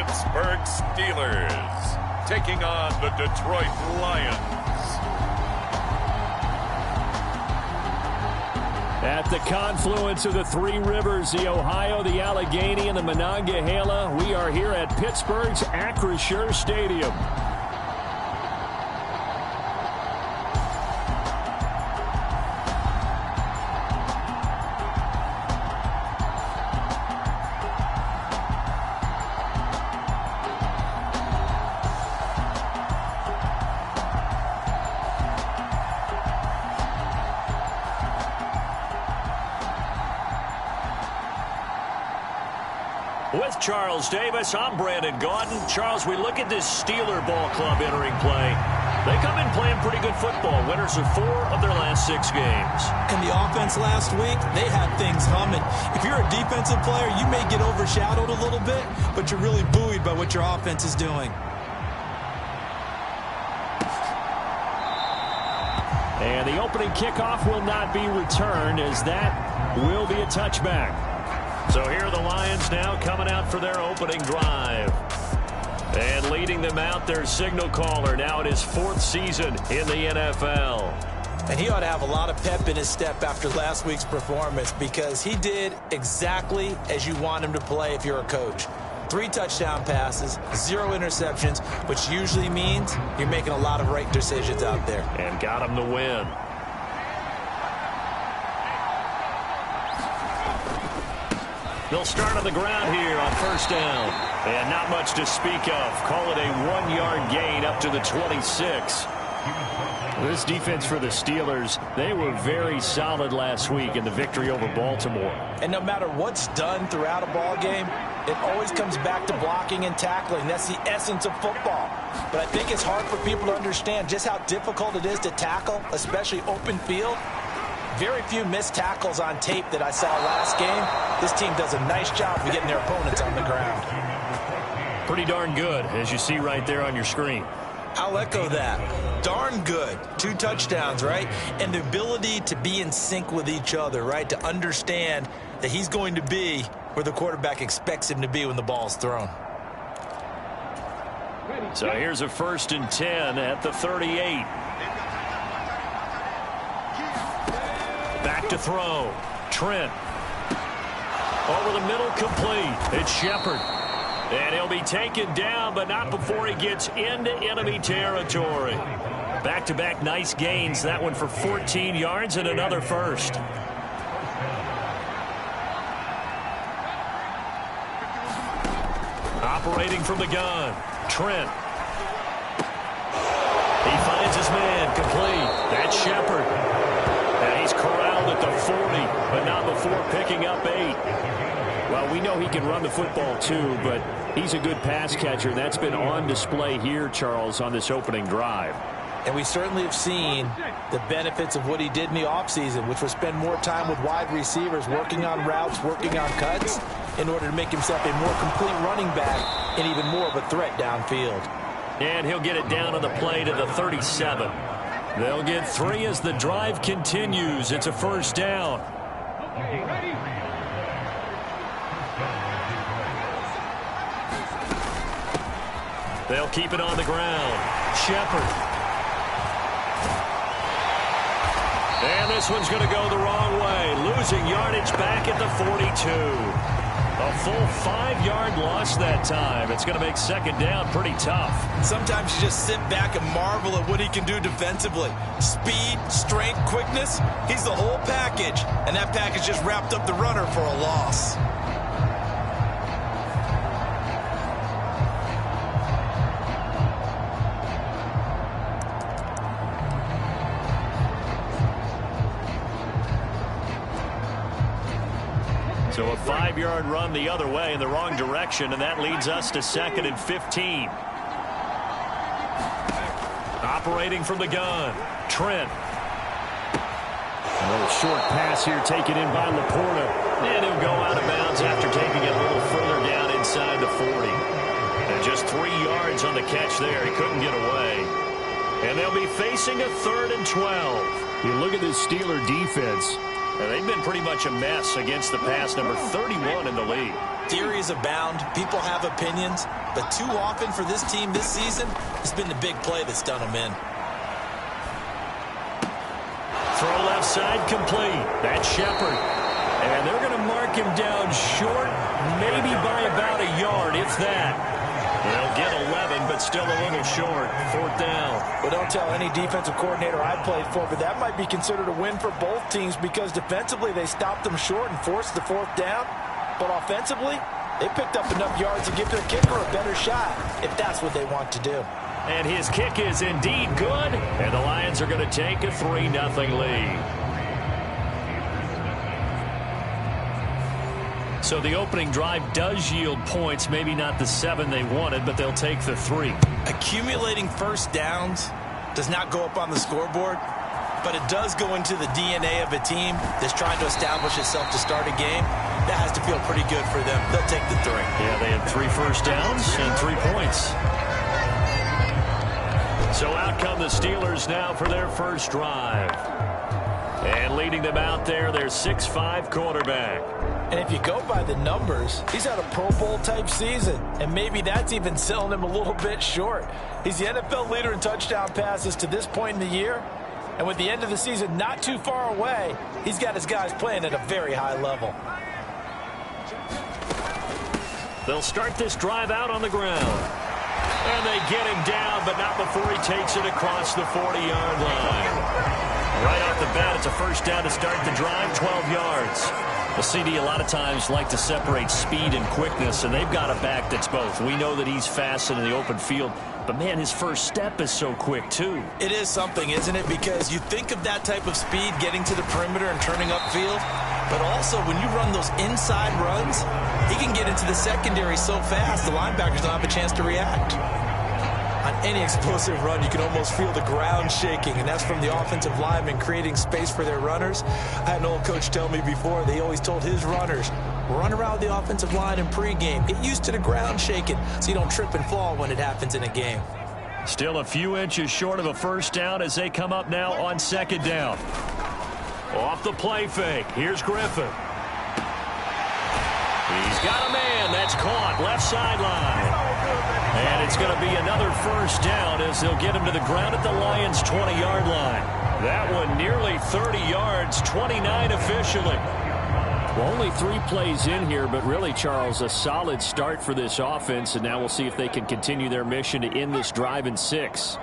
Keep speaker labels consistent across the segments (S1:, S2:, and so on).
S1: Pittsburgh Steelers taking on the Detroit Lions.
S2: At the confluence of the three rivers, the Ohio, the Allegheny, and the Monongahela, we are here at Pittsburgh's Acrisure Stadium. With Charles Davis, I'm Brandon Gaudin. Charles, we look at this Steeler ball club entering play. They come in playing pretty good football. Winners of 4 of their last 6 games.
S3: And the offense last week, they had things humming. If you're a defensive player, you may get overshadowed a little bit, but you're really buoyed by what your offense is doing.
S2: And the opening kickoff will not be returned, as that will be a touchback. So here are the Lions now coming out for their opening drive. And leading them out, their signal caller, now in his 4th season in the NFL.
S3: And he ought to have a lot of pep in his step after last week's performance, because he did exactly as you want him to play if you're a coach. 3 touchdown passes, 0 interceptions, which usually means you're making a lot of right decisions out there.
S2: And got him the win. They'll start on the ground here on first down. And not much to speak of. Call it a 1-yard gain up to the 26. This defense for the Steelers, they were very solid last week in the victory over Baltimore.
S3: And no matter what's done throughout a ball game, it always comes back to blocking and tackling. That's the essence of football. But I think it's hard for people to understand just how difficult it is to tackle, especially open field. Very few missed tackles on tape that I saw last game. This team does a nice job of getting their opponents on the ground.
S2: Pretty darn good, as you see right there on your screen.
S3: I'll echo that. Darn good. 2 touchdowns, right? And the ability to be in sync with each other, right? To understand that he's going to be where the quarterback expects him to be when the ball's thrown.
S2: So here's a 1st and 10 at the 38. Back to throw. Trent. Over the middle, complete. It's Shepard. And he'll be taken down, but not before he gets into enemy territory. Back-to-back nice gains. That one for 14 yards and another first. Operating from the gun. Trent. He finds his man. Complete. That's Shepard. And he's corralled at the 40, but not before picking up 8. Well, we know he can run the football too, but he's a good pass catcher. That's been on display here, Charles, on this opening drive.
S3: And we certainly have seen the benefits of what he did in the offseason, which was spend more time with wide receivers, working on routes, working on cuts, in order to make himself a more complete running back and even more of a threat downfield.
S2: And he'll get it down on the play to the 37. They'll get 3 as the drive continues. It's a first down. They'll keep it on the ground. Shepard. And this one's going to go the wrong way. Losing yardage back at the 42. A full 5-yard loss that time. It's going to make second down pretty tough.
S3: Sometimes you just sit back and marvel at what he can do defensively. Speed, strength, quickness. He's the whole package. And that package just wrapped up the runner for a loss.
S2: So a 5-yard run the other way in the wrong direction, and that leads us to 2nd and 15. Operating from the gun, Trent. A little short pass here taken in by Laporta. And he'll go out of bounds after taking it a little further down inside the 40. And just 3 yards on the catch there. He couldn't get away. And they'll be facing a 3rd and 12.
S4: You look at this Steeler defense.
S2: They've been pretty much a mess against the pass, number 31 in the league.
S3: Theories abound. People have opinions. But too often for this team this season, it's been the big play that's done them in.
S2: Throw left side complete. That's Shepard. And they're going to mark him down short, maybe by about a yard, if that. They'll get 11, but still a little short. 4th down.
S3: Well, don't tell any defensive coordinator I played for, but that might be considered a win for both teams because defensively they stopped them short and forced the 4th down. But offensively, they picked up enough yards to give their kicker a better shot, if that's what they want to do.
S2: And his kick is indeed good, and the Lions are going to take a 3-0 lead. So the opening drive does yield points, maybe not the 7 they wanted, but they'll take the 3.
S3: Accumulating first downs does not go up on the scoreboard, but it does go into the DNA of a team that's trying to establish itself to start a game. That has to feel pretty good for them. They'll take the 3.
S2: Yeah, they had 3 first downs and 3 points. So out come the Steelers now for their first drive. And leading them out there, their 6'5" quarterback.
S3: And if you go by the numbers, he's had a Pro Bowl type season. And maybe that's even selling him a little bit short. He's the NFL leader in touchdown passes to this point in the year. And with the end of the season not too far away, he's got his guys playing at a very high level.
S2: They'll start this drive out on the ground. And they get him down, but not before he takes it across the 40-yard line. Right off the bat, it's a first down to start the drive, 12 yards. The CD a lot of times like to separate speed and quickness, and they've got a back that's both. We know that he's fast in the open field, but, man, his first step is so quick, too.
S3: It is something, isn't it? Because you think of that type of speed getting to the perimeter and turning upfield, but also when you run those inside runs, he can get into the secondary so fast the linebackers don't have a chance to react. On any explosive run, you can almost feel the ground shaking, and that's from the offensive linemen creating space for their runners. I had an old coach tell me before, they always told his runners, run around the offensive line in pregame. Get used to the ground shaking so you don't trip and fall when it happens in a game.
S2: Still a few inches short of a first down as they come up now on 2nd down. Off the play fake. Here's Griffin. He's got a man. That's caught. Left sideline. And it's going to be another first down as they'll get him to the ground at the Lions' 20-yard line. That one nearly 30 yards, 29 officially.
S4: Well, only 3 plays in here, but really, Charles, a solid start for this offense, and now we'll see if they can continue their mission to end this drive in 6.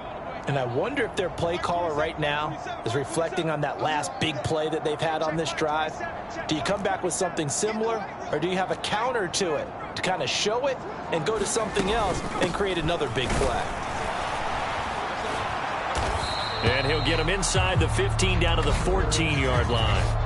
S3: And I wonder if their play caller right now is reflecting on that last big play that they've had on this drive. Do you come back with something similar, or do you have a counter to it to kind of show it and go to something else and create another big play?
S2: And he'll get him inside the 15 down to the 14-yard line.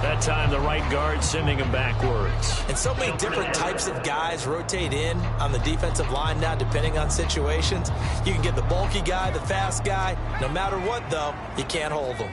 S2: That time the right guard sending him backwards.
S3: And so many different types of guys rotate in on the defensive line now depending on situations. You can get the bulky guy, the fast guy. No matter what, though, you can't hold them.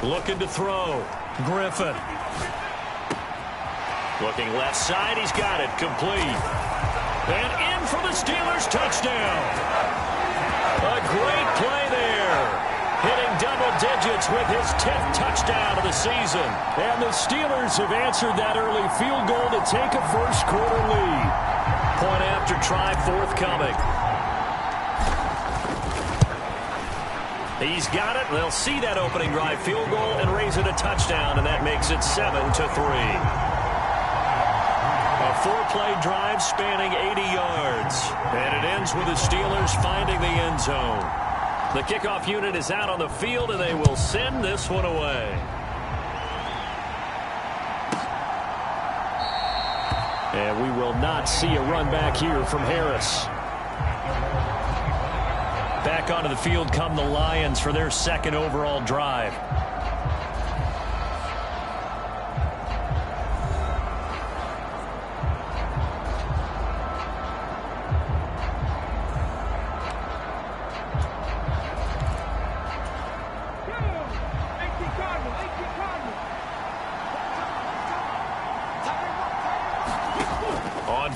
S2: Looking to throw. Griffin. Looking left side. He's got it. Complete. And in for the Steelers touchdown. A great play there. Hitting double digits with his 10th touchdown of the season.
S4: And the Steelers have answered that early field goal to take a first-quarter lead.
S2: Point after try forthcoming. He's got it. They'll see that opening drive field goal and raise it a touchdown, and that makes it 7-3. A 4-play drive spanning 80 yards, and it ends with the Steelers finding the end zone. The kickoff unit is out on the field, and they will send this one away.
S4: And we will not see a run back here from Harris.
S2: Back onto the field come the Lions for their 2nd overall drive.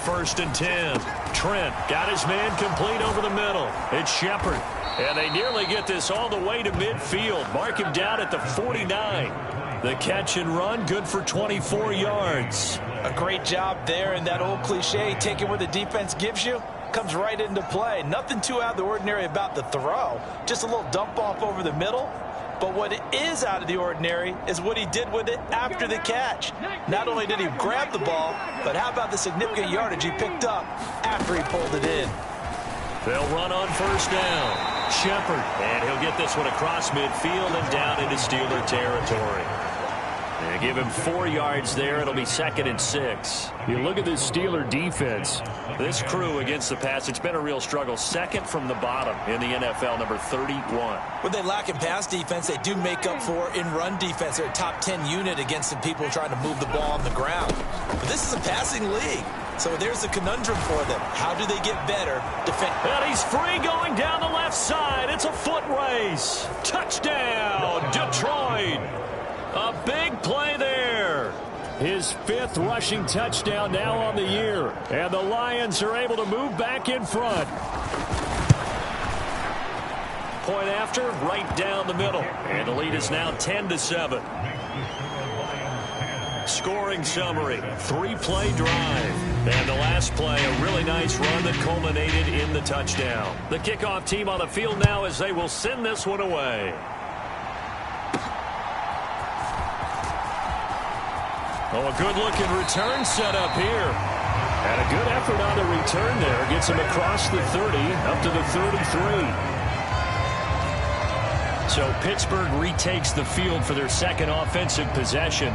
S2: 1st and 10. Trent got his man complete over the middle. It's Shepard. And they nearly get this all the way to midfield. Mark him down at the 49. The catch and run, good for 24 yards.
S3: A great job there, and that old cliche, taking what the defense gives you, comes right into play. Nothing too out of the ordinary about the throw. Just a little dump off over the middle. But what is out of the ordinary is what he did with it after the catch. Not only did he grab the ball, but how about the significant yardage he picked up after he pulled it in.
S2: They'll run on 1st down. Shepard, and he'll get this one across midfield and down into Steeler territory. They give him 4 yards there. It'll be 2nd and 6.
S4: You look at this Steeler defense.
S2: This crew against the pass, it's been a real struggle. 2nd from the bottom in the NFL, number 31.
S3: When they lack in pass defense, they do make up for in run defense. They're a top 10 unit against the people trying to move the ball on the ground. But this is a passing league. So there's a conundrum for them. How do they get better defending?
S2: And he's free going down the left side. It's a foot race. Touchdown, Detroit. A big play there.
S4: His 5th rushing touchdown now on the year. And the Lions are able to move back in front.
S2: Point after, right down the middle. And the lead is now 10-7. Scoring summary, 3-play drive. And the last play, a really nice run that culminated in the touchdown. The kickoff team on the field now as they will send this one away.
S4: Oh, a good-looking return set up here. And a good effort on the return there. Gets him across the 30, up to the 33.
S2: So Pittsburgh retakes the field for their 2nd offensive possession.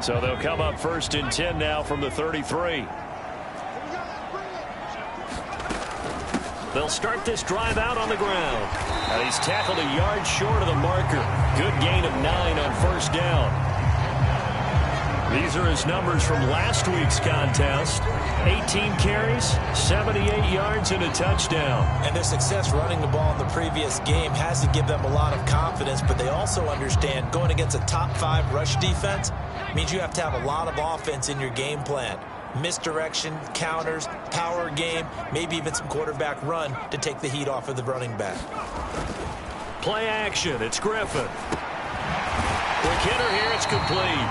S2: So they'll come up 1st and 10 now from the 33. They'll start this drive out on the ground. And he's tackled a yard short of the marker. Good gain of 9 on 1st down. These are his numbers from last week's contest. 18 carries, 78 yards, and a touchdown.
S3: And their success running the ball in the previous game has to give them a lot of confidence, but they also understand going against a top 5 rush defense means you have to have a lot of offense in your game plan. Misdirection, counters, power game, maybe even some quarterback run to take the heat off of the running back.
S2: Play action. It's Griffin. Quick hitter here. It's complete.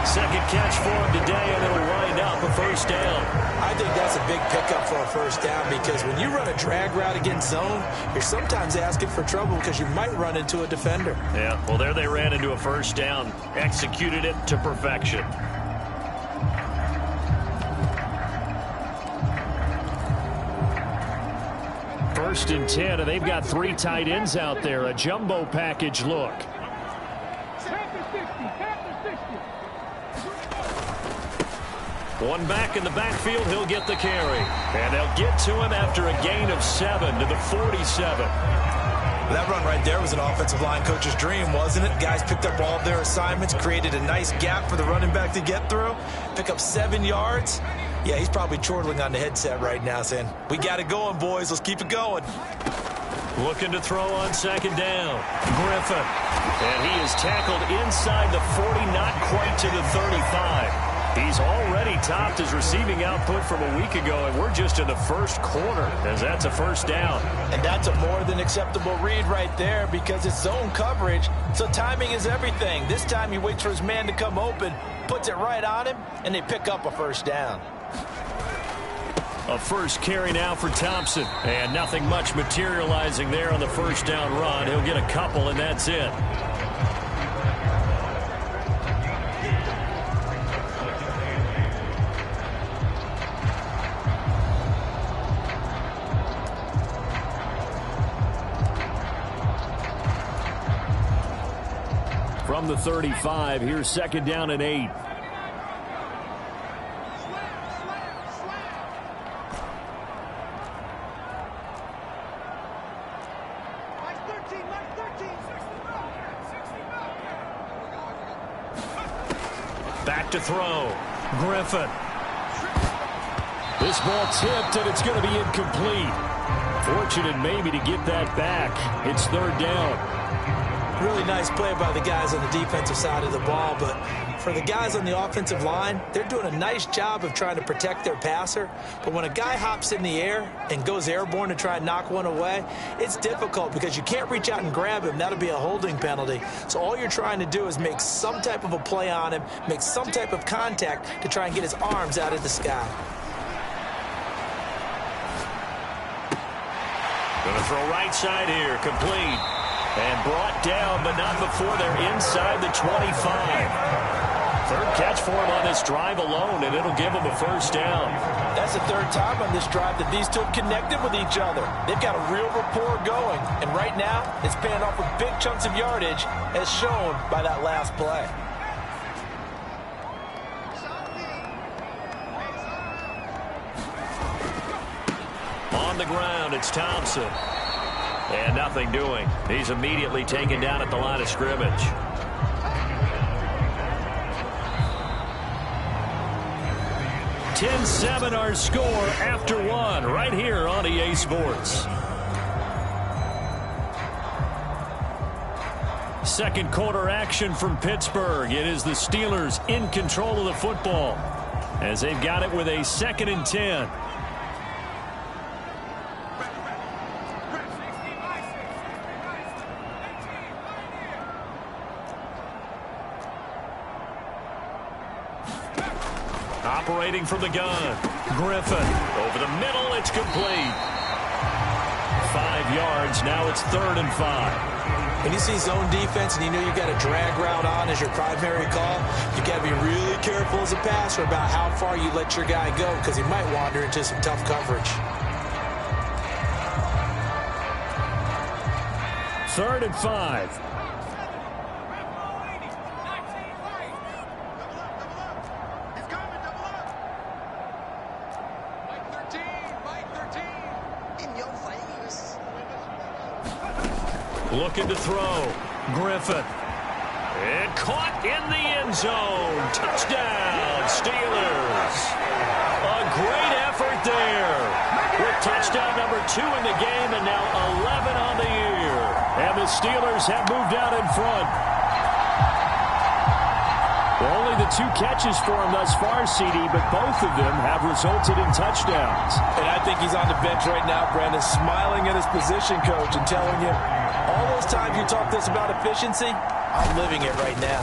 S2: 2nd catch for him today, and it'll wind up a 1st down.
S3: I think that's a big pickup for a 1st down because when you run a drag route against zone, you're sometimes asking for trouble because you might run into a defender.
S2: Yeah, well, there they ran into a 1st down. Executed it to perfection.
S4: First and 10, and they've got 3 tight ends out there. A jumbo package look.
S2: One back in the backfield, he'll get the carry. And they'll get to him after a gain of 7 to the 47.
S3: That run right there was an offensive line coach's dream, wasn't it? Guys picked up all of their assignments, created a nice gap for the running back to get through, pick up 7 yards. Yeah, he's probably chortling on the headset right now saying, we got it going, boys. Let's keep it going.
S2: Looking to throw on 2nd down. Griffin. And he is tackled inside the 40, not quite to the 35. He's already topped his receiving output from a week ago, and we're just in the 1st quarter as that's a 1st down.
S3: And that's a more than acceptable read right there because it's zone coverage, so timing is everything. This time he waits for his man to come open, puts it right on him, and they pick up a 1st down.
S2: A 1st carry now for Thompson, and nothing much materializing there on the 1st down run. He'll get a couple, and that's it.
S4: From the 35, here's 2nd down and 8.
S2: back to throw. Griffin. This ball tipped, and it's going to be incomplete. Fortunate maybe to get that back. It's third down.
S3: Really nice play by the guys on the defensive side of the ball, but for the guys on the offensive line, they're doing a nice job of trying to protect their passer. But when a guy hops in the air and goes airborne to try and knock one away, it's difficult because you can't reach out and grab him. That'll be a holding penalty. So all you're trying to do is make some type of a play on him, make some type of contact to try and get his arms out of the sky.
S2: Going to throw right side here, complete. And brought down, but not before they're inside the 25. Third catch for him on this drive alone, and it'll give him a first down.
S3: That's the third time on this drive that these two have connected with each other. They've got a real rapport going, and right now it's paying off with big chunks of yardage, as shown by that last play.
S2: On the ground, it's Thompson. And nothing doing. He's immediately taken down at the line of scrimmage. (10-7) our score after one right here on EA Sports. Second quarter action from Pittsburgh. It is the Steelers in control of the football as they've got it with a 2nd and 10. Operating from the gun. Griffin. Over the middle, it's complete. 5 yards. Now it's 3rd and 5.
S3: When you see zone defense and you know you've got a drag route on as your primary call, you got to be really careful as a passer about how far you let your guy go because he might wander into some tough coverage.
S2: 3rd and 5. Looking to throw. Griffin. And caught in the end zone. Touchdown, Steelers. A great effort there. With touchdown number 2 in the game and now 11 on the year. And the Steelers have moved out in front. Well, only the 2 catches for him thus far, CD, but both of them have resulted in touchdowns.
S3: And I think he's on the bench right now, Brandon, smiling at his position coach and telling him, all those times you talk to us about efficiency, I'm living it right now.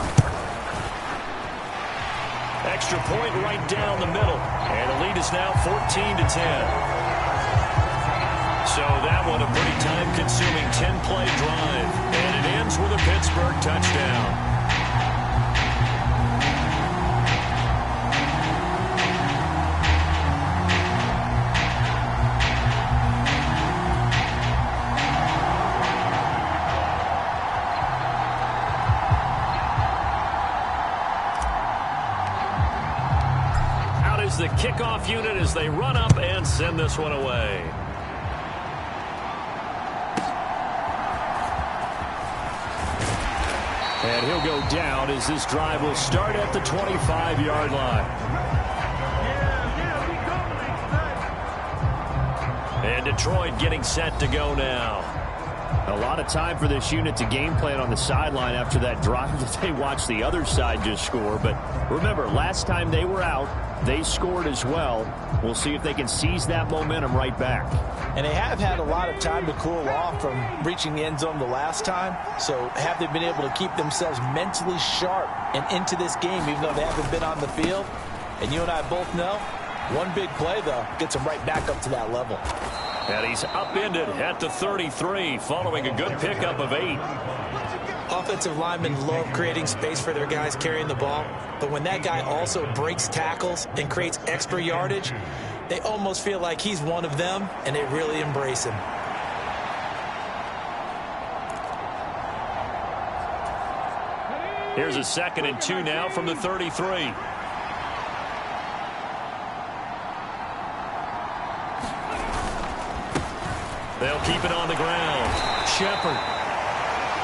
S2: Extra point right down the middle. And the lead is now 14-10. So that one a pretty time-consuming 10-play drive. And it ends with a Pittsburgh touchdown. The kickoff unit as they run up and send this one away. And he'll go down as this drive will start at the 25-yard line. And Detroit getting set to go now. A lot of time for this unit to game plan on the sideline after that drive that they watched the other side just score. But remember, last time they were out, they scored as well. We'll see if they can seize that momentum right back.
S3: And they have had a lot of time to cool off from reaching the end zone the last time. So have they been able to keep themselves mentally sharp and into this game even though they haven't been on the field? And you and I both know, one big play, though, gets them right back up to that level.
S2: And he's upended at the 33 following a good pickup of 8.
S3: Offensive linemen love creating space for their guys carrying the ball, but when that guy also breaks tackles and creates extra yardage, they almost feel like he's one of them, and they really embrace him.
S2: Here's a 2nd and 2 now from the 33. They'll keep it on the ground. Shepard.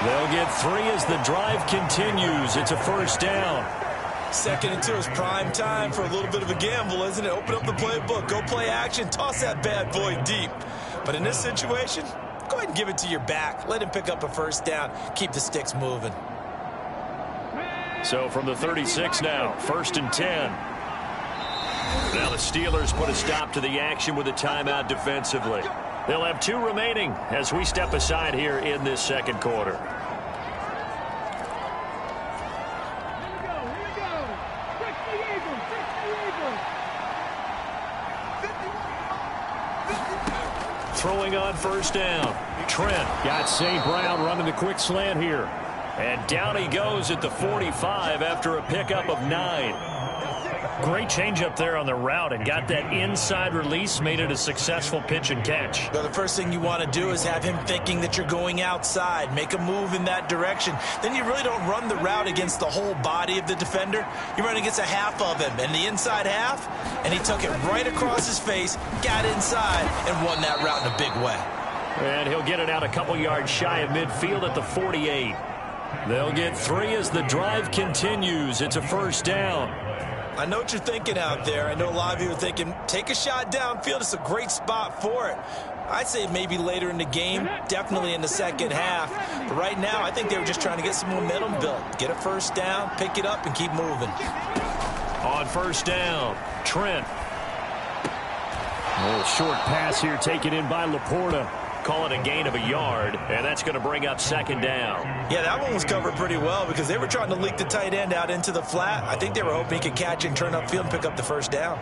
S2: They'll get 3 as the drive continues. It's a first down.
S3: 2nd and 2 is prime time for a little bit of a gamble, isn't it? Open up the playbook, go play action, toss that bad boy deep. But in this situation, go ahead and give it to your back. Let him pick up a first down. Keep the sticks moving.
S2: So from the 36 now, 1st and 10. Now the Steelers put a stop to the action with a timeout defensively. They'll have 2 remaining as we step aside here in this 2nd quarter. Throwing on 1st down. Trent.
S4: Got St. Brown running the quick slant here.
S2: And down he goes at the 45 after a pickup of 9.
S5: Great change up there on the route and got that inside release, made it a successful pitch and catch.
S3: Well, the first thing you want to do is have him thinking that you're going outside, make a move in that direction. Then you really don't run the route against the whole body of the defender. You run against a half of him, and the inside half, and he took it right across his face, got inside, and won that route in a big way.
S2: And he'll get it out a couple yards shy of midfield at the 48. They'll get 3 as the drive continues. It's a 1st down.
S3: I know what you're thinking out there. I know a lot of you are thinking, take a shot downfield. It's a great spot for it. I'd say maybe later in the game, definitely in the 2nd half. But right now, I think they were just trying to get some momentum built. Get a 1st down, pick it up, and keep moving.
S2: On 1st down, Trent.
S4: A little short pass here taken in by Laporta.
S2: Call it a gain of a yard, and that's going to bring up 2nd down.
S3: Yeah, that one was covered pretty well because they were trying to leak the tight end out into the flat. I think they were hoping he could catch and turn upfield and pick up the 1st down.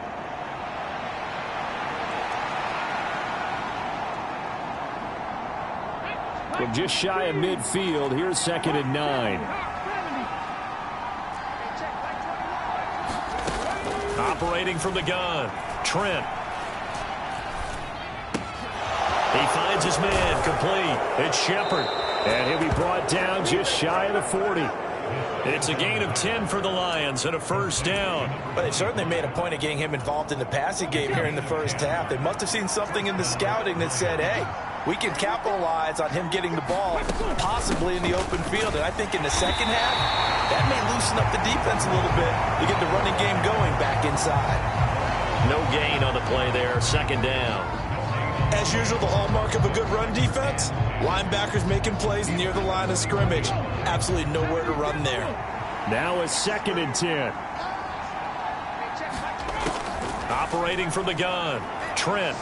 S4: From just shy of midfield, here's 2nd and 9.
S2: Operating from the gun, Trent. He finds his man, complete. It's Shepard.
S4: And he'll be brought down just shy of the 40.
S2: It's a gain of 10 for the Lions and a 1st down.
S3: But they certainly made a point of getting him involved in the passing game here in the 1st half. They must have seen something in the scouting that said, hey, we can capitalize on him getting the ball, possibly in the open field. And I think in the 2nd half, that may loosen up the defense a little bit to get the running game going back inside.
S2: No gain on the play there, 2nd down.
S3: As usual, the hallmark of a good run defense, linebackers making plays near the line of scrimmage. Absolutely nowhere to run there.
S4: Now a 2nd and 10.
S2: Operating from the gun, Trent.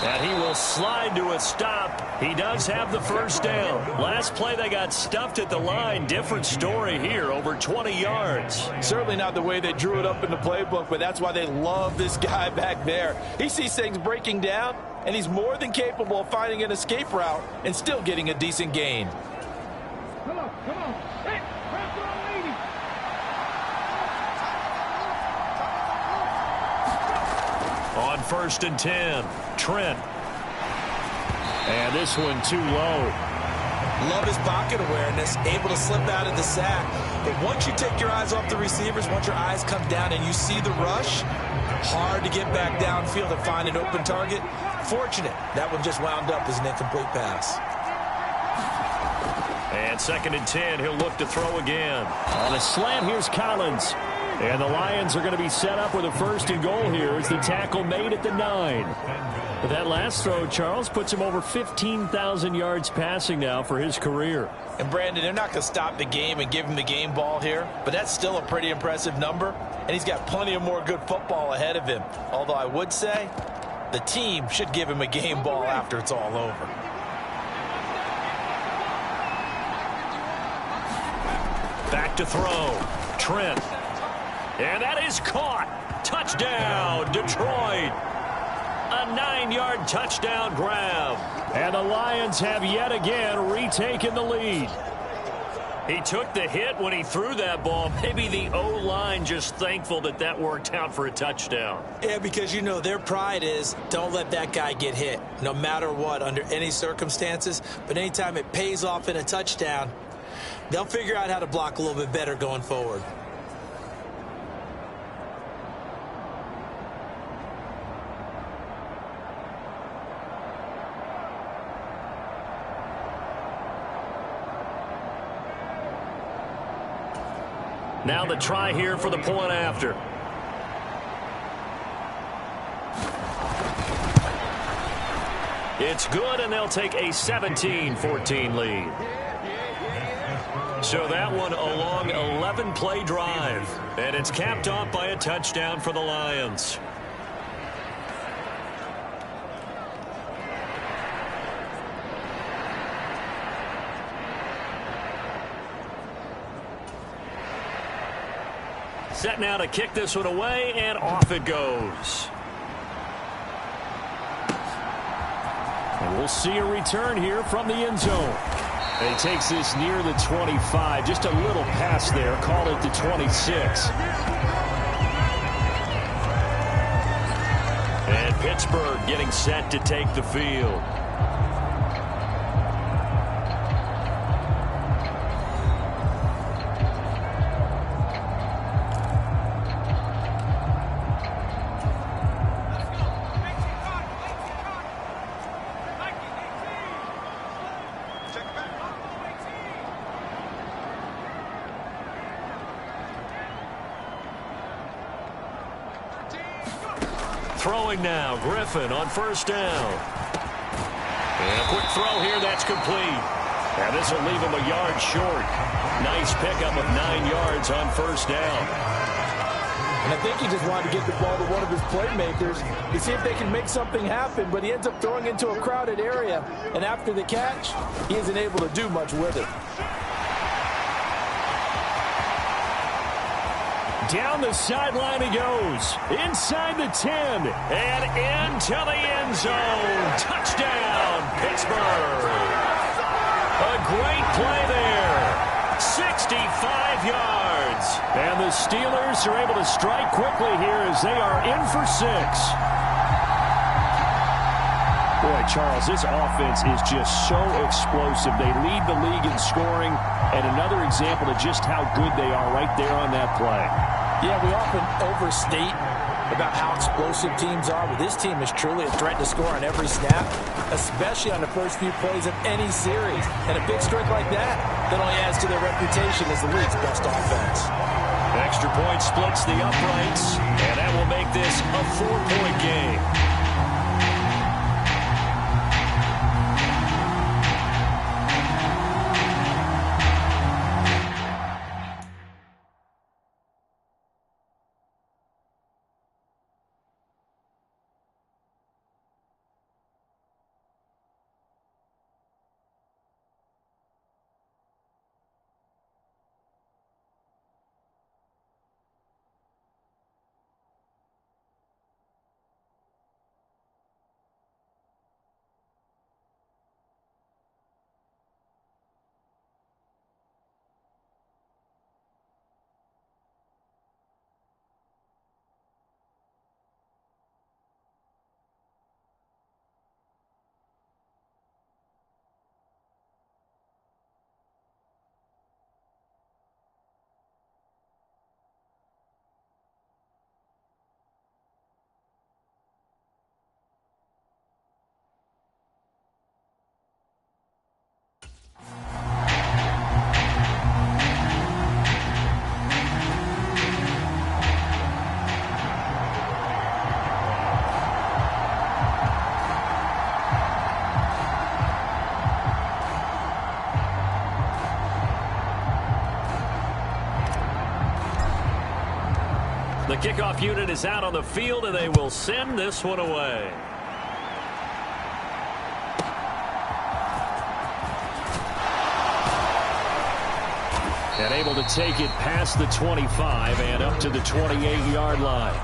S2: And he will slide to a stop. He does have the 1st down. Last play they got stuffed at the line. Different story here, over 20 yards.
S3: Certainly not the way they drew it up in the playbook, but that's why they love this guy back there. He sees things breaking down, and he's more than capable of finding an escape route and still getting a decent gain.
S6: Come on. Hey, press on, lady.
S2: On 1st and 10, Trent.
S4: And this one too low.
S3: Love his pocket awareness, able to slip out of the sack. But once you take your eyes off the receivers, once your eyes come down and you see the rush, hard to get back downfield and find an open target. Fortunate, that one just wound up as an incomplete pass.
S2: And 2nd and 10, he'll look to throw again.
S4: On a slant, here's Collins. And the Lions are going to be set up with a 1st and goal here as the tackle made at the 9. But that last throw, Charles, puts him over 15,000 yards passing now for his career.
S3: And Brandon, they're not going to stop the game and give him the game ball here, but that's still a pretty impressive number, and he's got plenty of more good football ahead of him. Although I would say the team should give him a game ball after it's all over.
S2: Back to throw, Trent. And that is caught. Touchdown, Detroit. A 9-yard touchdown grab.
S4: And the Lions have yet again retaken the lead.
S2: He took the hit when he threw that ball. Maybe the O-line just thankful that that worked out for a touchdown.
S3: Yeah, because, you know, their pride is don't let that guy get hit, no matter what, under any circumstances. But anytime it pays off in a touchdown, they'll figure out how to block a little bit better going forward.
S2: Now the try here for the point after. It's good, and they'll take a 17-14 lead. So that one a long 11-play drive, and it's capped off by a touchdown for the Lions. Set now to kick this one away, and off it goes. And we'll see a return here from the end zone. And he takes this near the 25. Just a little pass there. Call it the 26. And Pittsburgh getting set to take the field. Throwing now, Griffin on first down. And a quick throw here, that's complete. And this will leave him a yard short. Nice pickup of 9 yards on first down.
S3: And I think he just wanted to get the ball to one of his playmakers to see if they can make something happen, but he ends up throwing into a crowded area. And after the catch, he isn't able to do much with it.
S4: Down the sideline he goes. Inside the 10.
S2: And into the end zone. Touchdown, Pittsburgh. A great play there. 65 yards.
S4: And the Steelers are able to strike quickly here as they are in for 6. Boy, Charles, this offense is just so explosive. They lead the league in scoring, and another example of just how good they are right there on that play.
S3: Yeah, we often overstate about how explosive teams are, but this team is truly a threat to score on every snap, especially on the first few plays of any series. And a big streak like that only adds to their reputation as the league's best offense.
S2: Extra point splits the uprights, and that will make this a 4-point game. The kickoff unit is out on the field, and they will send this one away.
S4: And able to take it past the 25 and up to the 28-yard line.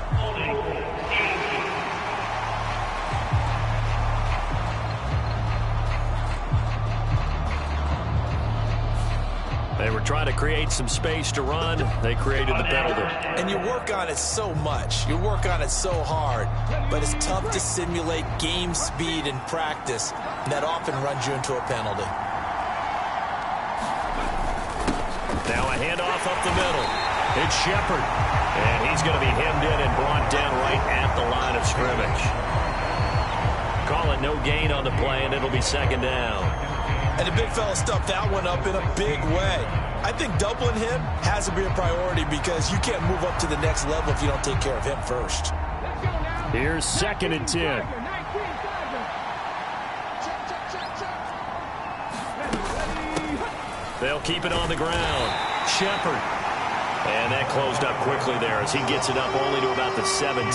S2: They were trying to create some space to run. They created the penalty.
S3: And you work on it so much. You work on it so hard. But it's tough to simulate game speed in practice. And that often runs you into a penalty.
S2: Now a handoff up the middle. It's Shepard. And he's going to be hemmed in and brought down right at the line of scrimmage. Call it no gain on the play, and it'll be second down.
S3: And the big fella stuffed that one up in a big way. I think doubling him has to be a priority because you can't move up to the next level if you don't take care of him first.
S4: Here's 2nd and 10.
S2: They'll keep it on the ground. Shepard. And that closed up quickly there as he gets it up only to about the 17.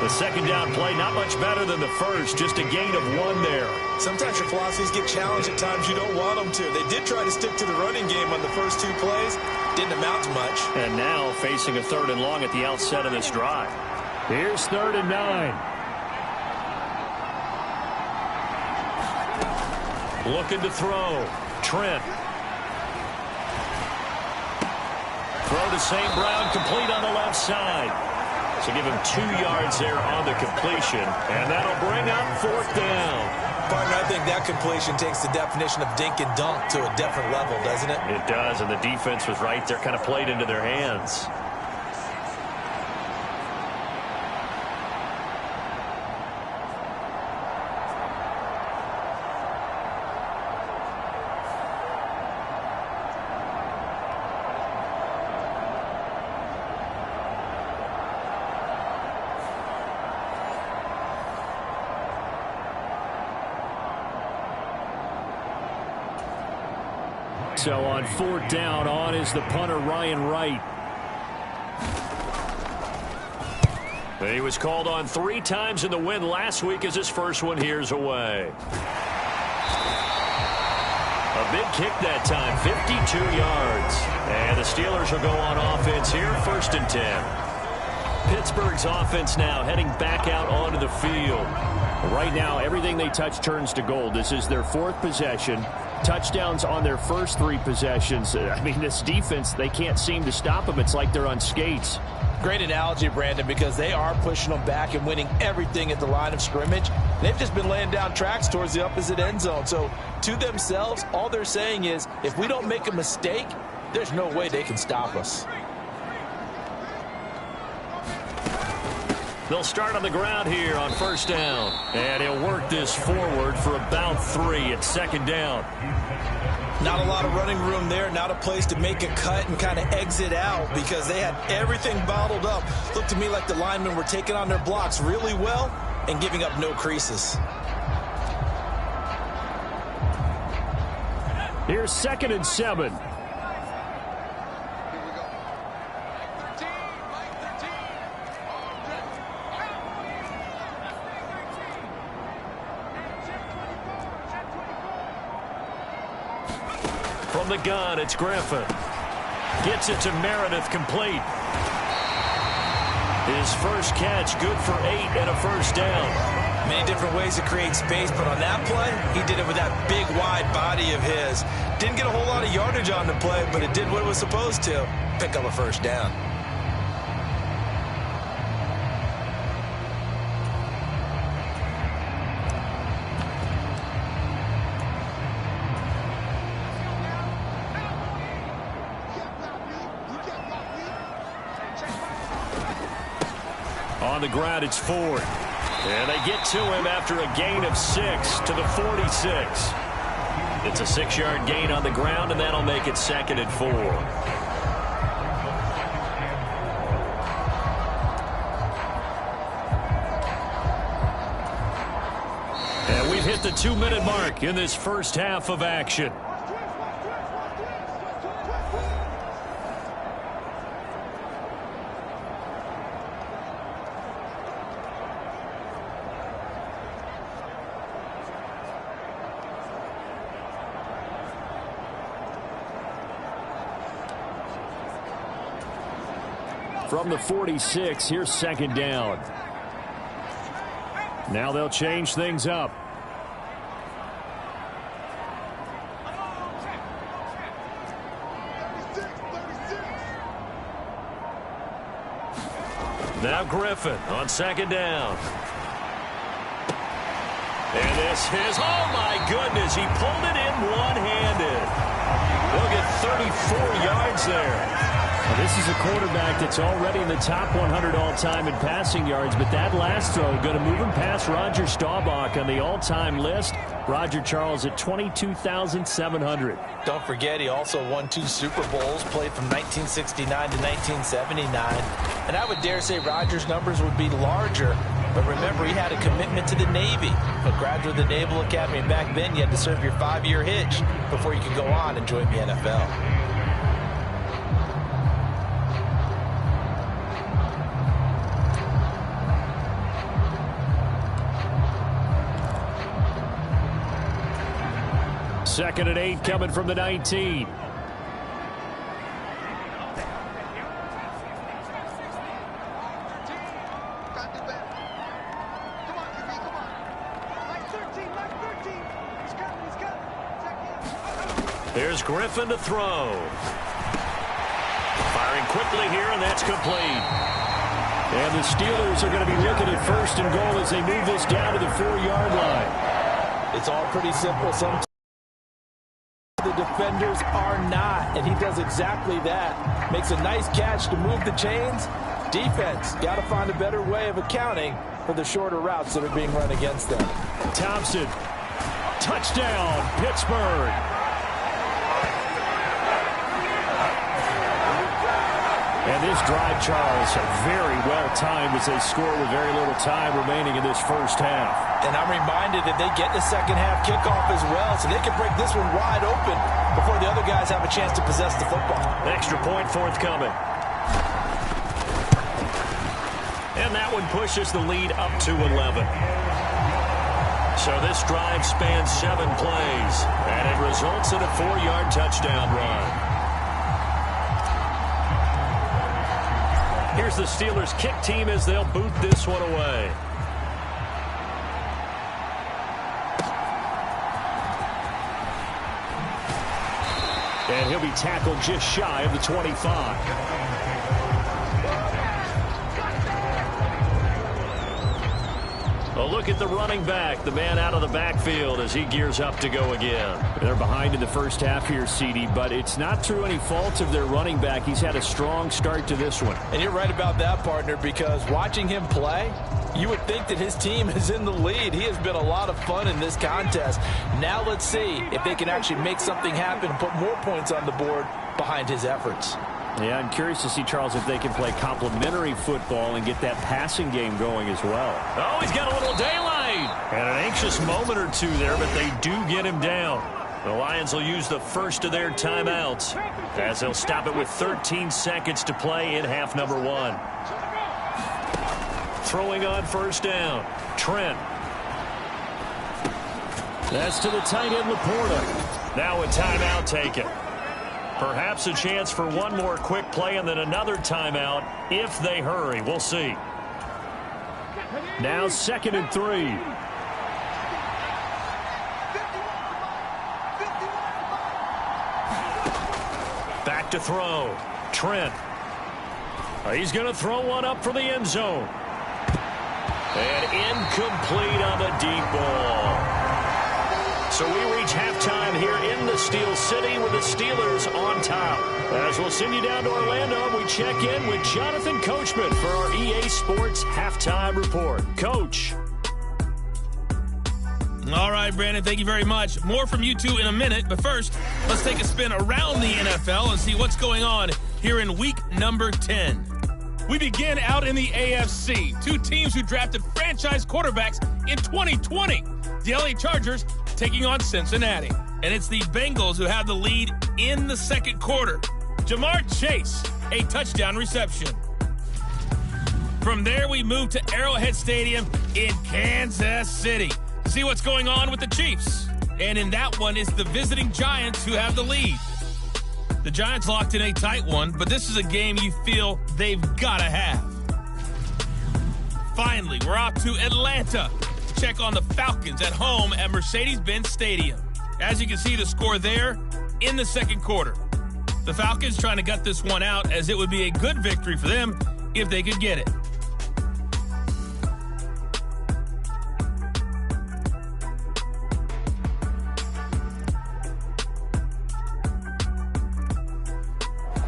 S2: The second down play, not much better than the first, just a gain of 1 there.
S3: Sometimes your philosophies get challenged at times you don't want them to. They did try to stick to the running game on the first 2 plays. Didn't amount to much.
S2: And now facing a 3rd and long at the outset of this drive.
S4: Here's 3rd and 9.
S2: Looking to throw. Trent. Throw to St. Brown, complete on the left side. So give him 2 yards there on the completion, and that'll bring up 4th down.
S3: Partner, I think that completion takes the definition of dink and dunk to a different level, doesn't it?
S2: It does, and the defense was right there, kind of played into their hands.
S4: So on 4th down, on is the punter, Ryan Wright.
S2: He was called on 3 times in the win last week as his first one here's away. A big kick that time, 52 yards. And the Steelers will go on offense here, 1st and 10. Pittsburgh's offense now heading back out onto the field.
S4: Right now, everything they touch turns to gold. This is their 4th possession. Touchdowns on their first 3 possessions. I mean, this defense, they can't seem to stop them. It's like they're on skates.
S3: Great analogy, Brandon, because they are pushing them back and winning everything at the line of scrimmage. They've just been laying down tracks towards the opposite end zone. So to themselves, all they're saying is, if we don't make a mistake, there's no way they can stop us.
S2: They'll start on the ground here on 1st down. And he'll work this forward for about 3 at 2nd down.
S3: Not a lot of running room there. Not a place to make a cut and kind of exit out because they had everything bottled up. Looked to me like the linemen were taking on their blocks really well and giving up no creases.
S4: Here's 2nd and 7.
S2: From the gun, it's Griffin. Gets it to Meredith, complete. His first catch, good for 8 and a 1st down.
S3: Many different ways to create space, but on that play, he did it with that big, wide body of his. Didn't get a whole lot of yardage on the play, but it did what it was supposed to. Pick up a 1st down.
S2: On the ground, it's Ford. And they get to him after a gain of 6 to the 46. It's a 6-yard gain on the ground, and that'll make it 2nd and 4. And we've hit the 2-minute mark in this first half of action.
S4: From the 46, here's 2nd down. Now they'll change things up.
S2: Now Griffin on 2nd down. And this is, oh my goodness, he pulled it in one-handed. They'll get 34 yards there.
S4: Well, this is a quarterback that's already in the top 100 all-time in passing yards, but that last throw going to move him past Roger Staubach on the all-time list. Roger Charles at 22,700.
S3: Don't forget, he also won 2 Super Bowls, played from 1969 to 1979. And I would dare say Roger's numbers would be larger. But remember, he had a commitment to the Navy. A graduate of the Naval Academy. And back then, you had to serve your 5-year hitch before you could go on and join the NFL.
S4: Second and 8 coming from the 19.
S2: Here's Griffin to throw. Firing quickly here, and that's complete.
S4: And the Steelers are going to be looking at first and goal as they move this down to the 4-yard line.
S3: It's all pretty simple. Sometimes the defenders are not, and he does exactly that. Makes a nice catch to move the chains. Defense got to find a better way of accounting for the shorter routes that are being run against them.
S4: Thompson, touchdown, Pittsburgh. And this drive, Charles, very well timed as they score with very little time remaining in this first half.
S3: And I'm reminded that they get the second half kickoff as well, so they can break this one wide open before the other guys have a chance to possess the football.
S2: Extra point forthcoming. And that one pushes the lead up to 11. So this drive spans 7 plays, and it results in a 4-yard touchdown run. Here's the Steelers kick team as they'll boot this one away.
S4: And he'll be tackled just shy of the 25.
S2: A look at the running back, the man out of the backfield as he gears up to go again.
S4: They're behind in the first half here, CD, but it's not through any fault of their running back. He's had a strong start to this one.
S3: And you're right about that, partner, because watching him play, you would think that his team is in the lead. He has been a lot of fun in this contest. Now let's see if they can actually make something happen and put more points on the board behind his efforts.
S4: Yeah, I'm curious to see, Charles, if they can play complementary football and get that passing game going as well.
S2: Oh, he's got a little daylight. And an anxious moment or two there, but they do get him down. The Lions will use the first of their timeouts as they'll stop it with 13 seconds to play in half number 1. Throwing on first down, Trent.
S4: That's to the tight end, Laporta.
S2: Now a timeout taken. Perhaps a chance for one more quick play and then another timeout if they hurry. We'll see.
S4: Now 2nd and 3.
S2: Back to throw. Trent. He's going to throw one up for the end zone. And incomplete on the deep ball. So we reach halftime here in the Steel City with the Steelers on top. As we'll send you down to Orlando, we check in with Jonathan Coachman for our EA Sports Halftime Report. Coach.
S7: All right, Brandon, thank you very much. More from you two in a minute, but first, let's take a spin around the NFL and see what's going on here in week number 10. We begin out in the AFC. 2 teams who drafted franchise quarterbacks in 2020. The LA Chargers taking on Cincinnati. And it's the Bengals who have the lead in the second quarter. Jamar Chase, a touchdown reception. From there, we move to Arrowhead Stadium in Kansas City to see what's going on with the Chiefs. And in that one, it's the visiting Giants who have the lead. The Giants locked in a tight one, but this is a game you feel they've got to have. Finally, we're off to Atlanta to check on the Falcons at home at Mercedes-Benz Stadium. As you can see, the score there in the second quarter. The Falcons trying to gut this one out, as it would be a good victory for them if they could get it.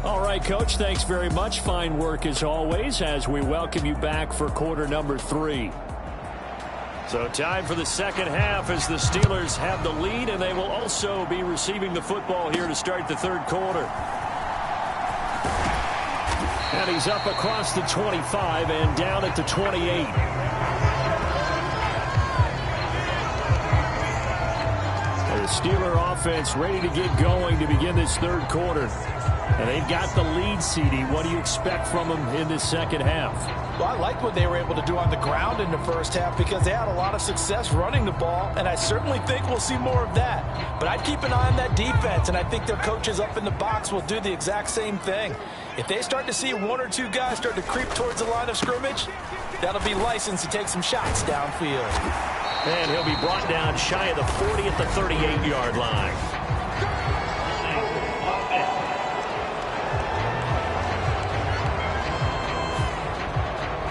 S4: All right, Coach, thanks very much. Fine work as always as we welcome you back for quarter number 3. So time for the second half as the Steelers have the lead, and they will also be receiving the football here to start the third quarter. And he's up across the 25 and down at the 28. The Steeler offense ready to get going to begin this third quarter. And they've got the lead, CD. What do you expect from them in this second half?
S3: Well, I liked what they were able to do on the ground in the first half because they had a lot of success running the ball, and I certainly think we'll see more of that. But I'd keep an eye on that defense, and I think their coaches up in the box will do the exact same thing. If they start to see one or two guys start to creep towards the line of scrimmage, that'll be licensed to take some shots downfield.
S4: And he'll be brought down shy of the 40 at the 38-yard line.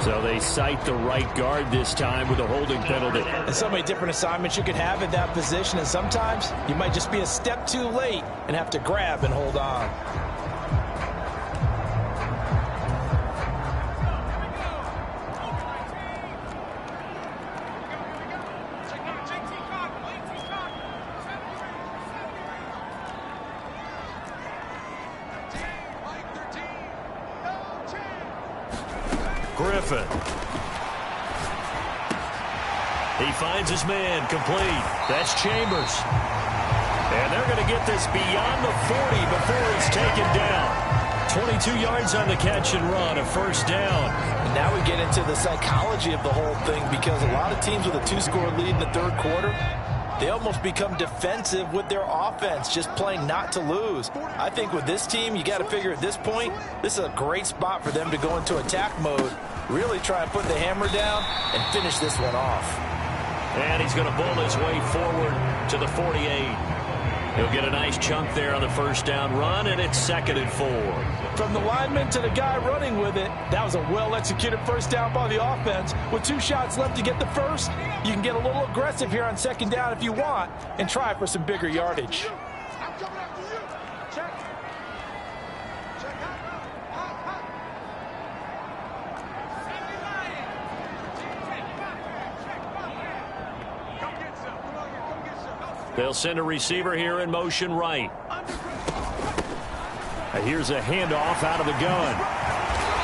S4: So they cite the right guard this time with a holding penalty.
S3: There's so many different assignments you could have at that position, and sometimes you might just be a step too late and have to grab and hold on.
S4: Griffin. He finds his man, complete. That's Chambers. And they're going to get this beyond the 40 before it's taken down. 22 yards on the catch and run, a first down.
S3: And now we get into the psychology of the whole thing because a lot of teams with a two-score lead in the third quarter, they almost become defensive with their offense, just playing not to lose. I think with this team, you got to figure at this point, this is a great spot for them to go into attack mode, really try and put the hammer down and finish this one off.
S4: And he's going to bull his way forward to the 48. He'll get a nice chunk there on the first down run, and it's 2nd and 4.
S3: From the lineman to the guy running with it, that was a well-executed first down by the offense. With 2 shots left to get the first, you can get a little aggressive here on second down if you want and try for some bigger yardage.
S4: They'll send a receiver here in motion right. Here's a handoff out of the gun.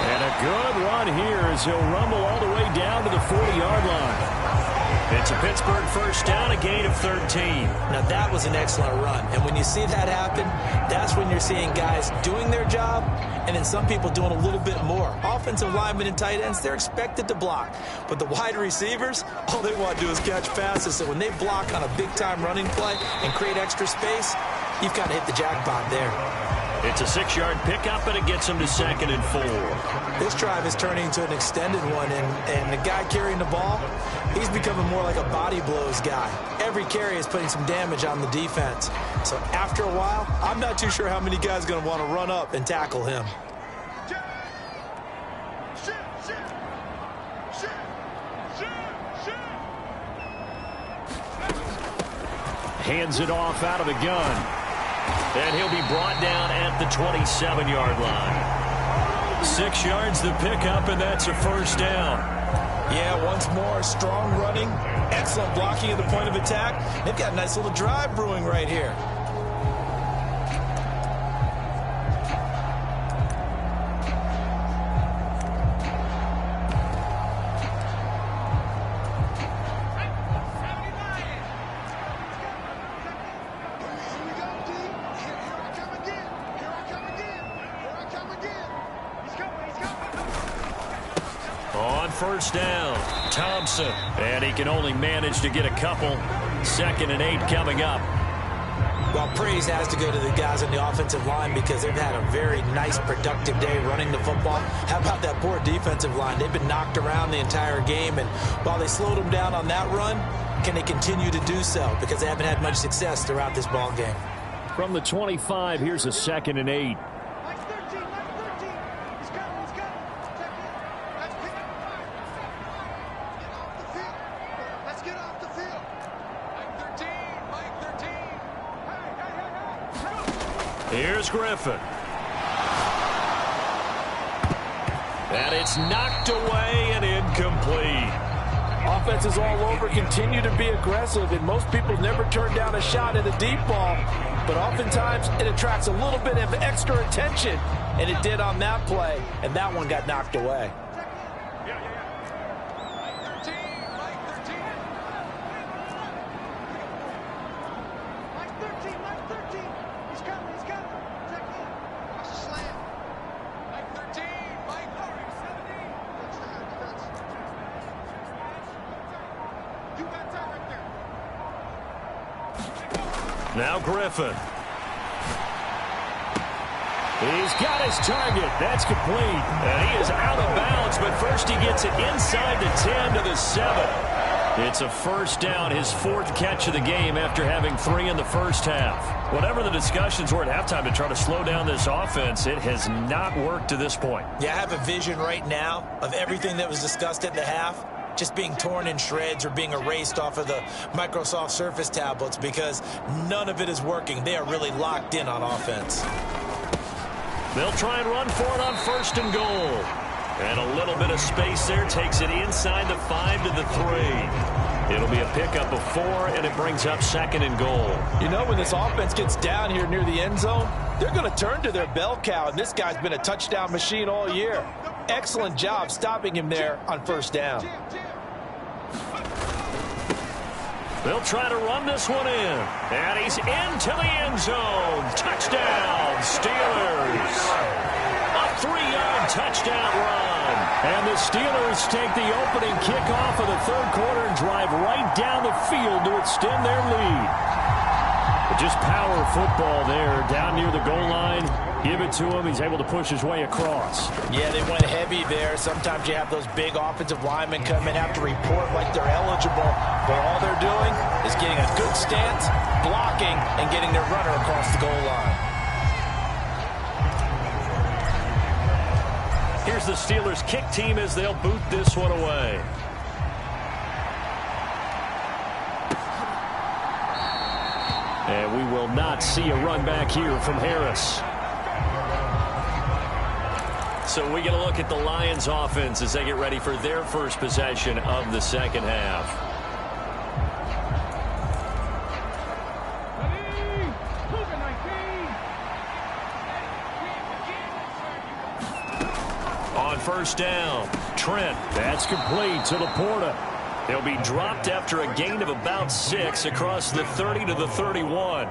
S4: And a good run here as he'll rumble all the way down to the 40-yard line. It's a Pittsburgh first down, a gain of 13.
S3: Now that was an excellent run. And when you see that happen, that's when you're seeing guys doing their job and then some people doing a little bit more. Offensive linemen and tight ends, they're expected to block. But the wide receivers, all they want to do is catch passes. So when they block on a big-time running play and create extra space, you've got to hit the jackpot there.
S4: It's a 6-yard pickup, and it gets him to 2nd and 4.
S3: This drive is turning into an extended one, and the guy carrying the ball, he's becoming more like a body blows guy. Every carry is putting some damage on the defense. So after a while, I'm not too sure how many guys are going to want to run up and tackle him.
S4: Hands it off out of the gun. And he'll be brought down at the 27-yard line. 6 yards the pickup, and that's a first down.
S3: Yeah, once more, strong running, excellent blocking at the point of attack. They've got a nice little drive brewing right here.
S4: First down, Thompson. And he can only manage to get a couple. 2nd and 8 coming up.
S3: Well, praise has to go to the guys on the offensive line because they've had a very nice, productive day running the football. How about that poor defensive line? They've been knocked around the entire game, and while they slowed them down on that run, can they continue to do so? Because they haven't had much success throughout this ball game.
S4: From the 25, here's a 2nd and 8. Here's Griffin. And it's knocked away and incomplete.
S3: offense is all over, continue to be aggressive, and most people never turn down a shot at a deep ball, but oftentimes it attracts a little bit of extra attention, and it did on that play, and that one got knocked away.
S4: Now Griffin. He's got his target. That's complete. And he is out of bounds, but first he gets it inside the 10 to the 7. It's a first down, his 4th catch of the game after having 3 in the first half. Whatever the discussions were at halftime to try to slow down this offense, it has not worked to this point.
S3: Yeah, I have a vision right now of everything that was discussed at the half just being torn in shreds or being erased off of the Microsoft Surface tablets because none of it is working. They are really locked in on offense.
S4: They'll try and run for it on 1st and goal. And a little bit of space there takes it inside the 5 to the 3. It'll be a pickup of 4, and it brings up 2nd and goal.
S3: You know, when this offense gets down here near the end zone, they're going to turn to their bell cow, and this guy's been a touchdown machine all year. Excellent job stopping him there on 1st down.
S4: They'll try to run this one in. And he's into the end zone. Touchdown, Steelers. A 3-yard touchdown run. And the Steelers take the opening kickoff of the 3rd quarter and drive right down the field to extend their lead. But just power football there down near the goal line. Give it to him. He's able to push his way across.
S3: Yeah, they went heavy there. Sometimes you have those big offensive linemen come in, have to report like they're eligible. But all they're doing is getting a good stance, blocking, and getting their runner across the goal line.
S4: Here's the Steelers kick team as they'll boot this one away. And we will not see a run back here from Harris. So we get a look at the Lions offense as they get ready for their first possession of the 2nd half. On 1st down, Trent. That's complete to Laporta. He'll be dropped after a gain of about 6 across the 30 to the 31.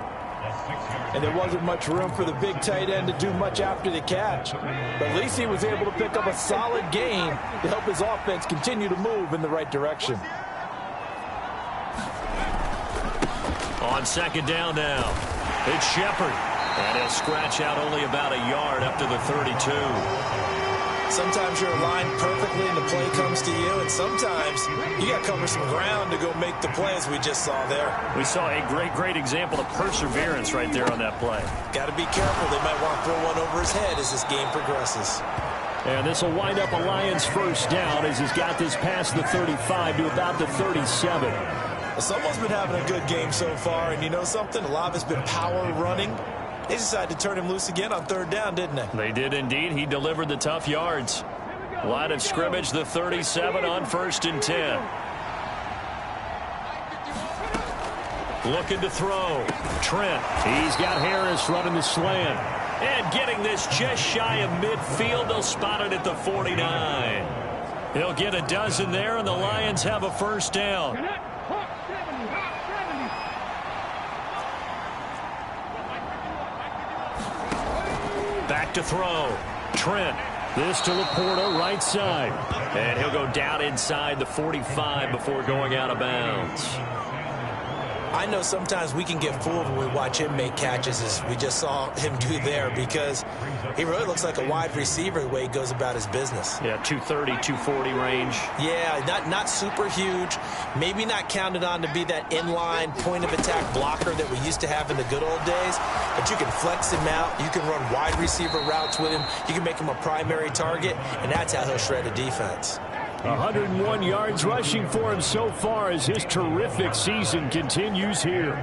S3: And there wasn't much room for the big tight end to do much after the catch. But at least he was able to pick up a solid gain to help his offense continue to move in the right direction.
S4: On 2nd down now, it's Shepard. And he'll scratch out only about a yard up to the 32.
S3: Sometimes you're aligned perfectly and the play comes to you, and sometimes you got to cover some ground to go make the play, as we just saw there.
S4: We saw a great example of perseverance right there on that play.
S3: Got to be careful. They might want to throw one over his head as this game progresses.
S4: And this will wind up a Lions 1st down as he's got this past the 35 to about the 37.
S3: Someone's been having a good game so far, and you know something? A lot of it's been power running. They decided to turn him loose again on 3rd down, didn't they?
S4: They did indeed. He delivered the tough yards. Line of scrimmage, the 37 on 1st and 10. Looking to throw. Trent. He's got Harris running the slant. And getting this just shy of midfield. They'll spot it at the 49. He'll get a dozen there, and the Lions have a 1st down. Back to throw. Trent. This to Laporta, right side. And he'll go down inside the 45 before going out of bounds.
S3: I know sometimes we can get fooled when we watch him make catches, as we just saw him do there, because he really looks like a wide receiver the way he goes about his business.
S4: Yeah, 230, 240 range.
S3: Yeah, not super huge. Maybe not counted on to be that inline point-of-attack blocker that we used to have in the good old days, but you can flex him out. You can run wide receiver routes with him. You can make him a primary target, and that's how he'll shred a defense.
S4: 101 yards rushing for him so far as his terrific season continues here.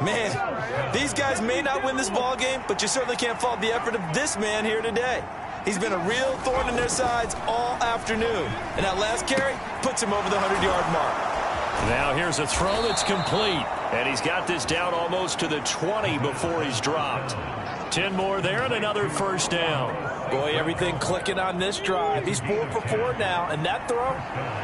S3: Man, these guys may not win this ball game, but you certainly can't fault the effort of this man here today. He's been a real thorn in their sides all afternoon. And that last carry puts him over the 100-yard mark.
S4: Now here's a throw that's complete. And he's got this down almost to the 20 before he's dropped. 10 more there and another first down.
S3: Boy, everything clicking on this drive. He's 4 for 4 now, and that throw,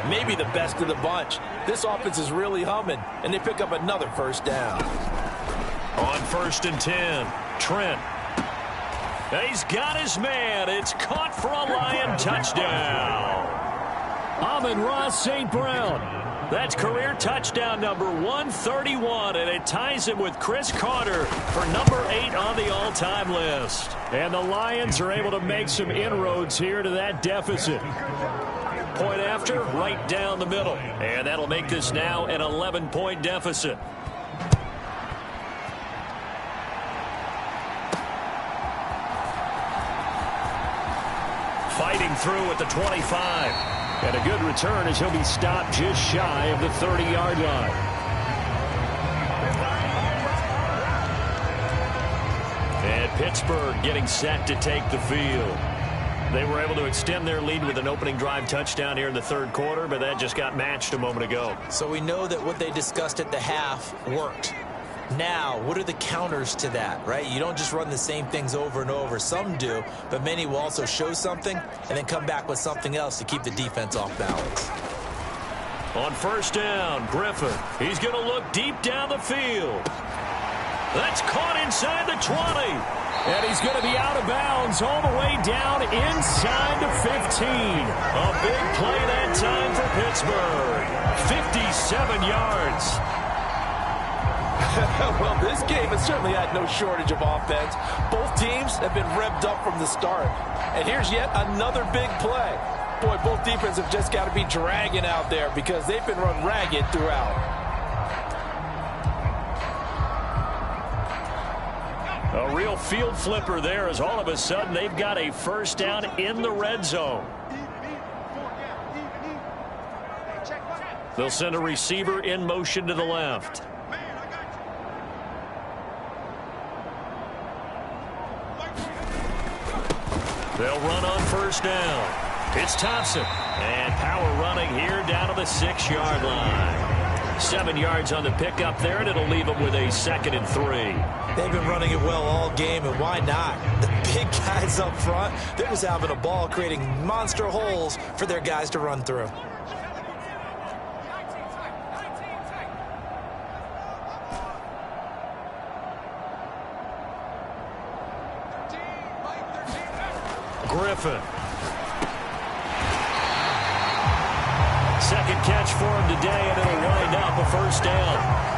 S3: maybe the best of the bunch. This offense is really humming, and they pick up another first down.
S4: On 1st and 10, Trent. He's got his man. It's caught for a Lion touchdown. Amon-Ra St. Brown. That's career touchdown number 131, and it ties him with Chris Carter for number 8 on the all-time list. And the Lions are able to make some inroads here to that deficit. Point after, right down the middle. And that'll make this now an 11-point deficit. Fighting through at the 25. And a good return as he'll be stopped just shy of the 30-yard line. And Pittsburgh getting set to take the field. They were able to extend their lead with an opening drive touchdown here in the third quarter, but that just got matched a moment ago.
S3: So we know that what they discussed at the half worked. Now, what are the counters to that, right? You don't just run the same things over and over. Some do, but many will also show something and then come back with something else to keep the defense off balance.
S4: On 1st down, Griffin. He's going to look deep down the field. That's caught inside the 20. And he's going to be out of bounds all the way down inside the 15. A big play that time for Pittsburgh. 57 yards.
S3: Well, this game has certainly had no shortage of offense. Both teams have been revved up from the start. And here's yet another big play. Boy, both defenses have just got to be dragging out there because they've been run ragged throughout.
S4: A real field flipper there as all of a sudden they've got a first down in the red zone. They'll send a receiver in motion to the left. They'll run on 1st down. It's Thompson. And power running here down to the 6-yard line. 7 yards on the pickup there, and it'll leave them with a 2nd and 3.
S3: They've been running it well all game, and why not? The big guys up front, they're just having a ball, creating monster holes for their guys to run through.
S4: Griffin. Second catch for him today, and it'll wind up a first down.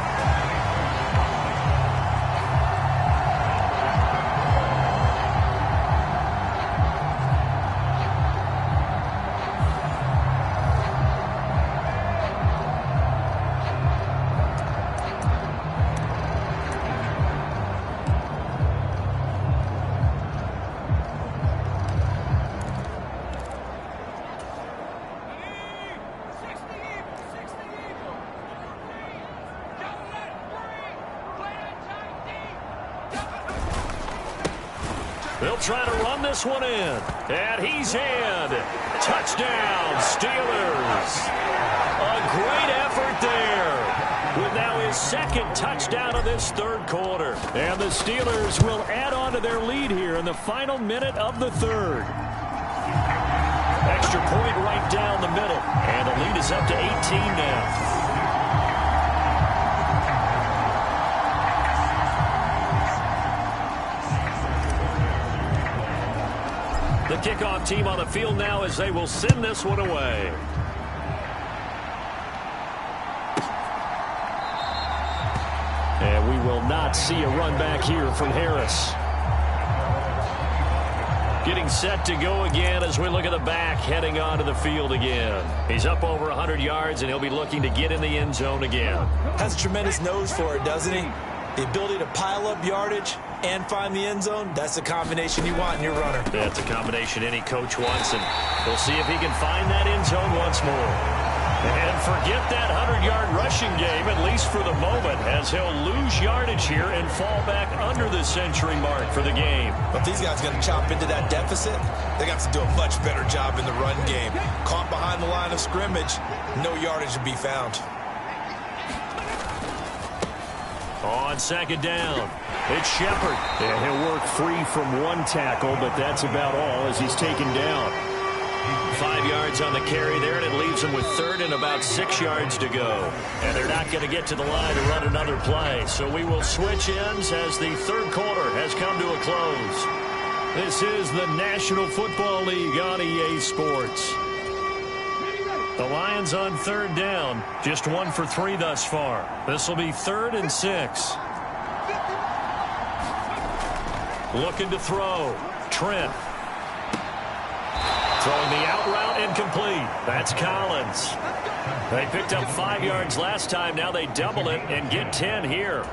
S4: They'll try to run this one in. And he's in. Touchdown, Steelers. A great effort there. With now his 2nd touchdown of this third quarter. And the Steelers will add on to their lead here in the final minute of the third. Extra point right down the middle. And the lead is up to 18 now. The kickoff team on the field now as they will send this one away. And we will not see a run back here from Harris. Getting set to go again as we look at the back heading onto the field again. He's up over 100 yards and he'll be looking to get in the end zone again.
S3: Has a tremendous nose for it, doesn't he? The ability to pile up yardage and find the end zone, that's the combination you want in your runner.
S4: That's a combination any coach wants, and we'll see if he can find that end zone once more.
S2: And forget that 100-yard rushing game, at least for the moment, as he'll lose yardage here and fall back under the century mark for the game.
S3: But these guys are going to chop into that deficit. They got to do a much better job in the run game. Caught behind the line of scrimmage, no yardage to be found.
S2: On second down, it's Shepard.
S4: And he'll work free from one tackle, but that's about all as he's taken down.
S2: 5 yards on the carry there, and it leaves them with third and about 6 yards to go. And they're not going to get to the line to run another play. So we will switch ends as the third quarter has come to a close. This is the National Football League on EA Sports. The Lions on third down, just 1 for 3 thus far. This will be 3rd and 6. Looking to throw. Trent. Throwing the out route incomplete. That's Collins. They picked up 5 yards last time. Now they double it and get 10 here.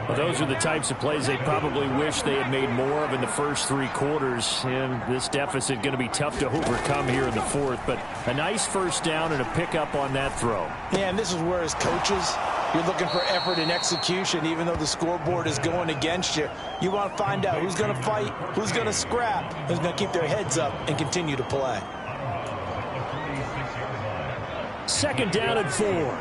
S4: Well, those are the types of plays they probably wish they had made more of in the first 3 quarters. And this deficit going to be tough to overcome here in the fourth. But a nice first down and a pickup on that throw.
S3: Yeah, and this is where as coaches, you're looking for effort and execution. Even though the scoreboard is going against you, you want to find out who's going to fight, who's going to scrap, who's going to keep their heads up and continue to play.
S4: Second down and 4.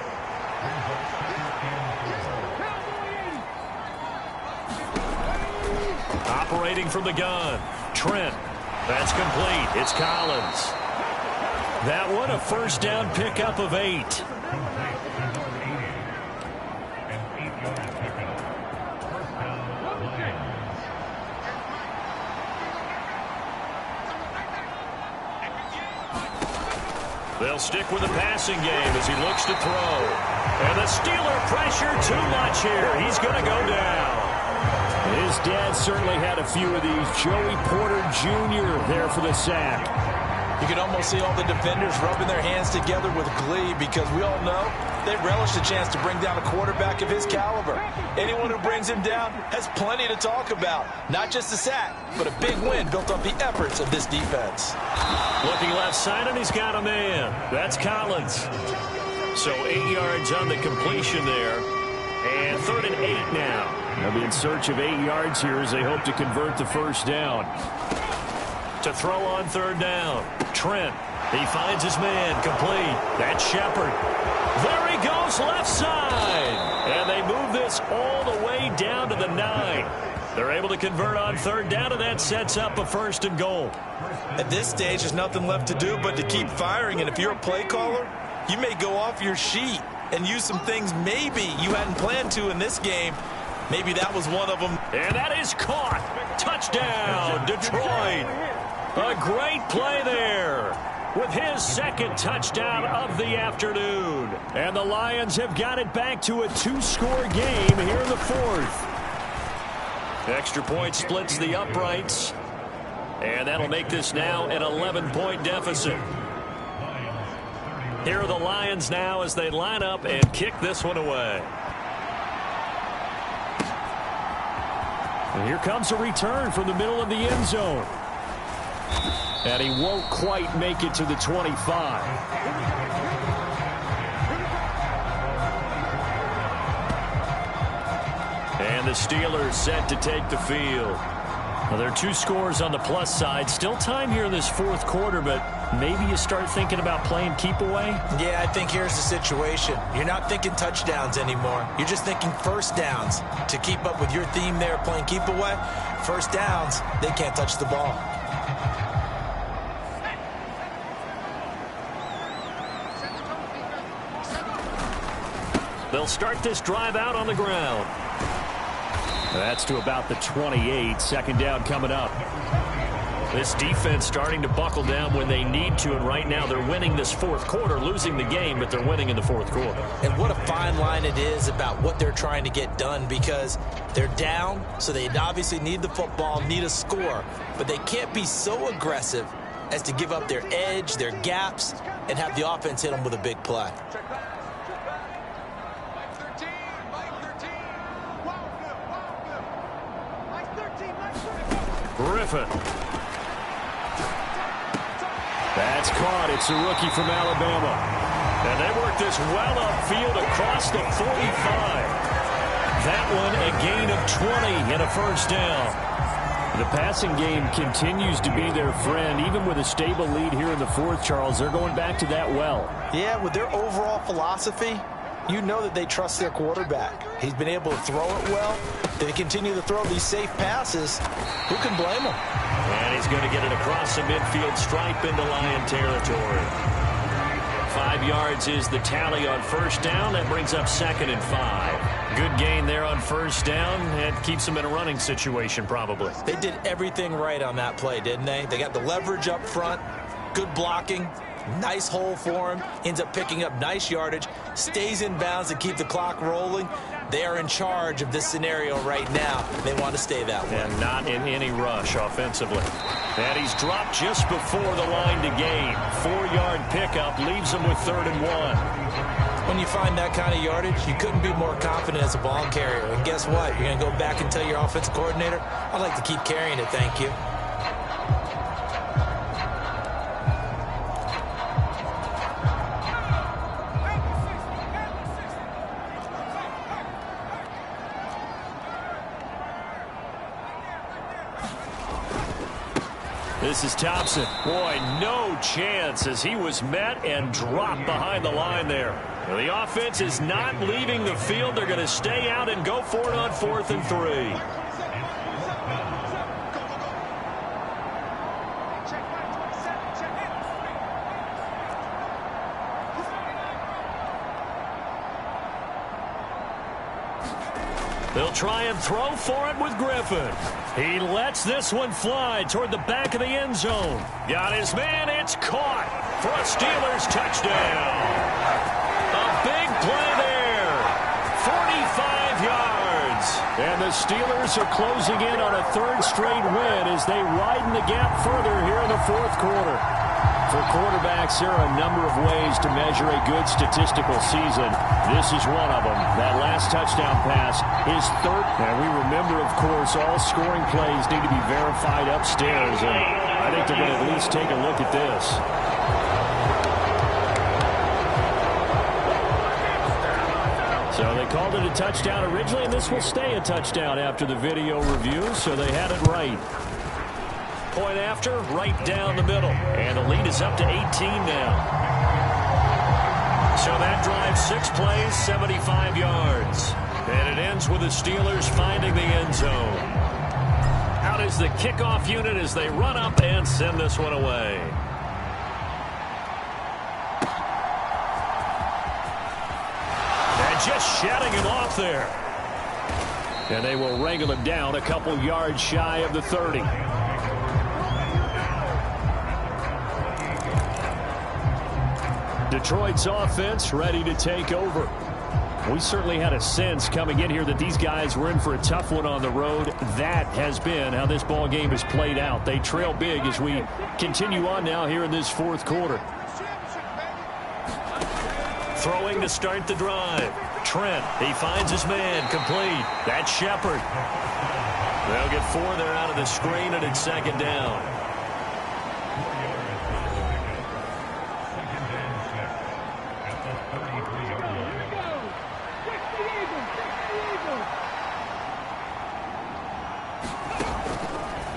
S2: Operating from the gun. Trent. That's complete. It's Collins. That one, a first down pickup of 8. They'll stick with the passing game as he looks to throw. And the Steeler pressure too much here. He's going to go down.
S4: His dad certainly had a few of these. Joey Porter Jr. there for the sack.
S3: You can almost see all the defenders rubbing their hands together with glee because we all know they relish the chance to bring down a quarterback of his caliber. Anyone who brings him down has plenty to talk about. Not just a sack, but a big win built off the efforts of this defense.
S2: Looking left side, and he's got a man. That's Collins. So 8 yards on the completion there. And 3rd and 8 now.
S4: They'll be in search of 8 yards here as they hope to convert the first down.
S2: To throw on 3rd down. Trent. He finds his man. Complete. That's Shepard. There he goes left side. And they move this all the way down to the 9. They're able to convert on 3rd down, and that sets up a 1st and goal.
S3: At this stage, there's nothing left to do but to keep firing. And if you're a play caller, you may go off your sheet and use some things maybe you hadn't planned to in this game. Maybe that was one of them.
S2: And that is caught. Touchdown, Detroit. A great play there with his 2nd touchdown of the afternoon.
S4: And the Lions have got it back to a 2-score game here in the 4th.
S2: Extra point splits the uprights. And that'll make this now an 11-point deficit. Here are the Lions now as they line up and kick this one away.
S4: And here comes a return from the middle of the end zone. And he won't quite make it to the 25.
S2: And the Steelers set to take the field. Well, there are 2 scores on the plus side. Still time here in this 4th quarter, but maybe you start thinking about playing keep away?
S3: Yeah, I think here's the situation. You're not thinking touchdowns anymore. You're just thinking first downs. To keep up with your theme there, playing keep away, first downs, they can't touch the ball.
S2: They'll start this drive out on the ground.
S4: That's to about the 28. 2nd down coming up.
S2: This defense starting to buckle down when they need to, and right now they're winning this 4th quarter, losing the game, but they're winning in the 4th quarter.
S3: And what a fine line it is about what they're trying to get done, because they're down, so they obviously need the football, need a score, but they can't be so aggressive as to give up their edge, their gaps, and have the offense hit them with a big play.
S2: Griffin.
S4: That's caught. It's a rookie from Alabama. And they work this well upfield across the 45. That one a gain of 20 and a first down. The passing game continues to be their friend. Even with a stable lead here in the fourth, Charles, they're going back to that well.
S3: Yeah, with their overall philosophy, you know that they trust their quarterback. He's been able to throw it well. They continue to throw these safe passes. Who can blame him?
S4: And he's going to get it across the midfield stripe into Lion territory. 5 yards is the tally on first down. That brings up 2nd and 5. Good gain there on first down. That keeps them in a running situation probably.
S3: They did everything right on that play, didn't they? They got the leverage up front, good blocking, nice hole for him, ends up picking up nice yardage, stays in bounds to keep the clock rolling. They are in charge of this scenario right now. They want to stay that way.
S4: And not in any rush offensively. And he's dropped just before the line to gain. 4-yard pickup leaves him with 3rd and 1.
S3: When you find that kind of yardage, you couldn't be more confident as a ball carrier. And guess what? You're going to go back and tell your offensive coordinator, I'd like to keep carrying it, thank you.
S4: This is Thompson. Boy, no chance as he was met and dropped behind the line there. The offense is not leaving the field. They're going to stay out and go for it on 4th and 3. They'll try and throw for it with Griffin. He lets this one fly toward the back of the end zone. Got his man. It's caught for a Steelers touchdown. A big play there. 45 yards. And the Steelers are closing in on a 3rd straight win as they widen the gap further here in the 4th quarter. For quarterbacks, there are a number of ways to measure a good statistical season. This is one of them. That last touchdown pass, his 3rd. And we remember, of course, all scoring plays need to be verified upstairs. And I think they're going to at least take a look at this. So they called it a touchdown originally, and this will stay a touchdown after the video review, so they had it right. Point after, right down the middle. And the lead is up to 18 now. So that drives 6 plays, 75 yards. And it ends with the Steelers finding the end zone. Out is the kickoff unit as they run up and send this one away. And just shutting him off there. And they will wrangle him down a couple yards shy of the 30. Detroit's offense ready to take over. We certainly had a sense coming in here that these guys were in for a tough one on the road. That has been how this ball game has played out. They trail big as we continue on now here in this 4th quarter. Throwing to start the drive. Trent, he finds his man, complete. That's Shepard. They'll get 4 there out of the screen, and it's 2nd down.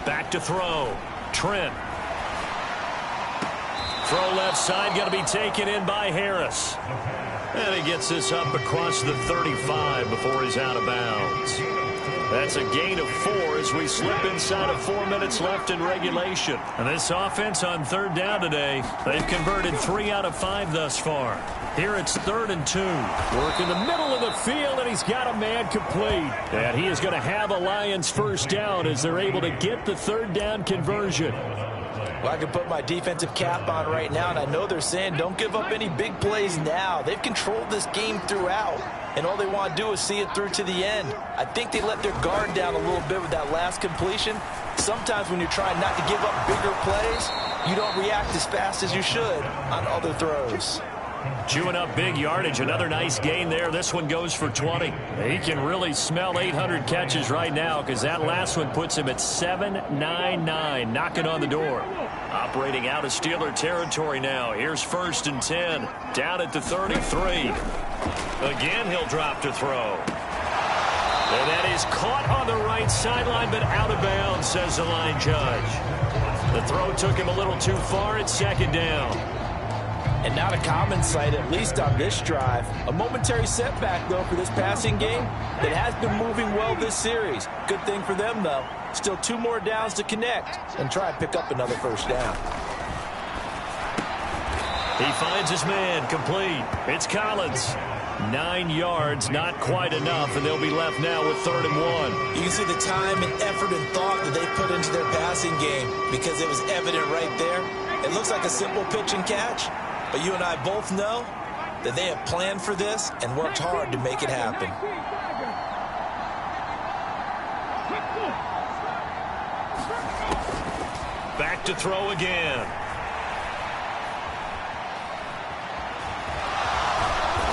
S4: Back to throw. Trent. Throw left side, going to be taken in by Harris. And he gets this up across the 35 before he's out of bounds. That's a gain of 4 as we slip inside of 4 minutes left in regulation. And this offense on 3rd down today, they've converted 3 out of 5 thus far. Here it's 3rd and 2. Work in the middle of the field, and he's got a man complete. And he is going to have a Lions first down as they're able to get the 3rd down conversion.
S3: Well, I can put my defensive cap on right now, and I know they're saying don't give up any big plays now. They've controlled this game throughout, and all they want to do is see it through to the end. I think they let their guard down a little bit with that last completion. Sometimes when you're trying not to give up bigger plays, you don't react as fast as you should on other throws.
S4: Chewing up big yardage. Another nice gain there. This one goes for 20. He can really smell 800 catches right now because that last one puts him at 799, knocking on the door.
S2: Operating out of Steeler territory now. Here's 1st and 10. Down at the 33. Again, he'll drop to throw. And that is caught on the right sideline, but out of bounds, says the line judge. The throw took him a little too far at 2nd down.
S3: And not a common sight, at least on this drive. A momentary setback, though, for this passing game that has been moving well this series. Good thing for them, though. Still 2 more downs to connect and try and pick up another 1st down.
S2: He finds his man, complete. It's Collins. 9 yards, not quite enough, and they'll be left now with 3rd and 1.
S3: You can see the time and effort and thought that they put into their passing game because it was evident right there. It looks like a simple pitch and catch, but you and I both know that they have planned for this and worked hard to make it happen.
S2: Back to throw again.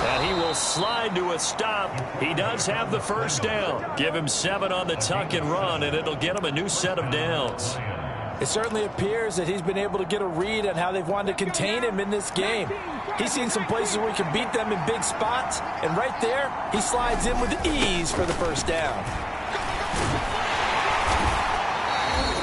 S2: And he will slide to a stop. He does have the 1st down. Give him 7 on the tuck and run, and it'll get him a new set of downs.
S3: It certainly appears that he's been able to get a read on how they've wanted to contain him in this game. He's seen some places where he can beat them in big spots, and right there, he slides in with ease for the 1st down.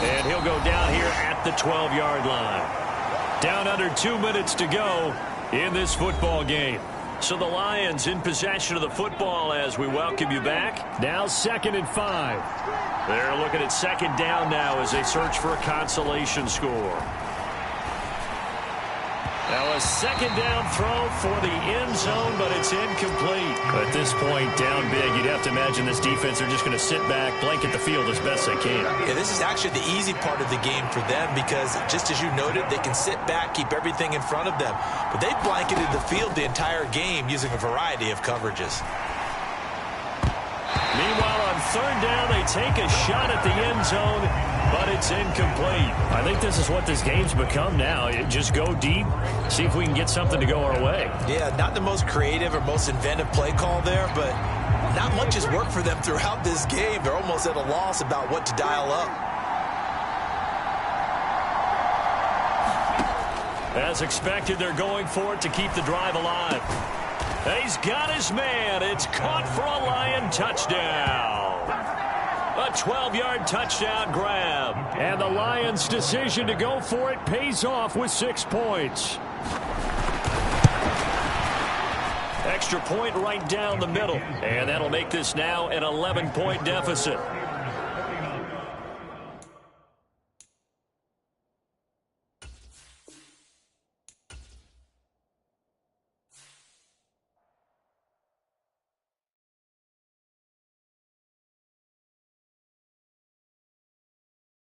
S2: And he'll go down here at the 12-yard line. Down under 2 minutes to go in this football game. So the Lions in possession of the football as we welcome you back.
S4: Now 2nd and 5.
S2: They're looking at 2nd down now as they search for a consolation score. Now a 2nd down throw for the end zone, but it's incomplete.
S4: At this point, down big, you'd have to imagine this defense are just going to sit back, blanket the field as best they can.
S3: Yeah, this is actually the easy part of the game for them because, just as you noted, they can sit back, keep everything in front of them. But they blanketed the field the entire game using a variety of coverages.
S2: Meanwhile, on 3rd down, they take a shot at the end zone, but it's incomplete.
S4: I think this is what this game's become now. Just go deep, see if we can get something to go our way.
S3: Yeah, not the most creative or most inventive play call there, but not much has worked for them throughout this game. They're almost at a loss about what to dial up.
S2: As expected, they're going for it to keep the drive alive. He's got his man. It's caught for a Lion touchdown. A 12-yard touchdown grab.
S4: And the Lions' decision to go for it pays off with 6 points.
S2: Extra point right down the middle. And that'll make this now an 11-point deficit.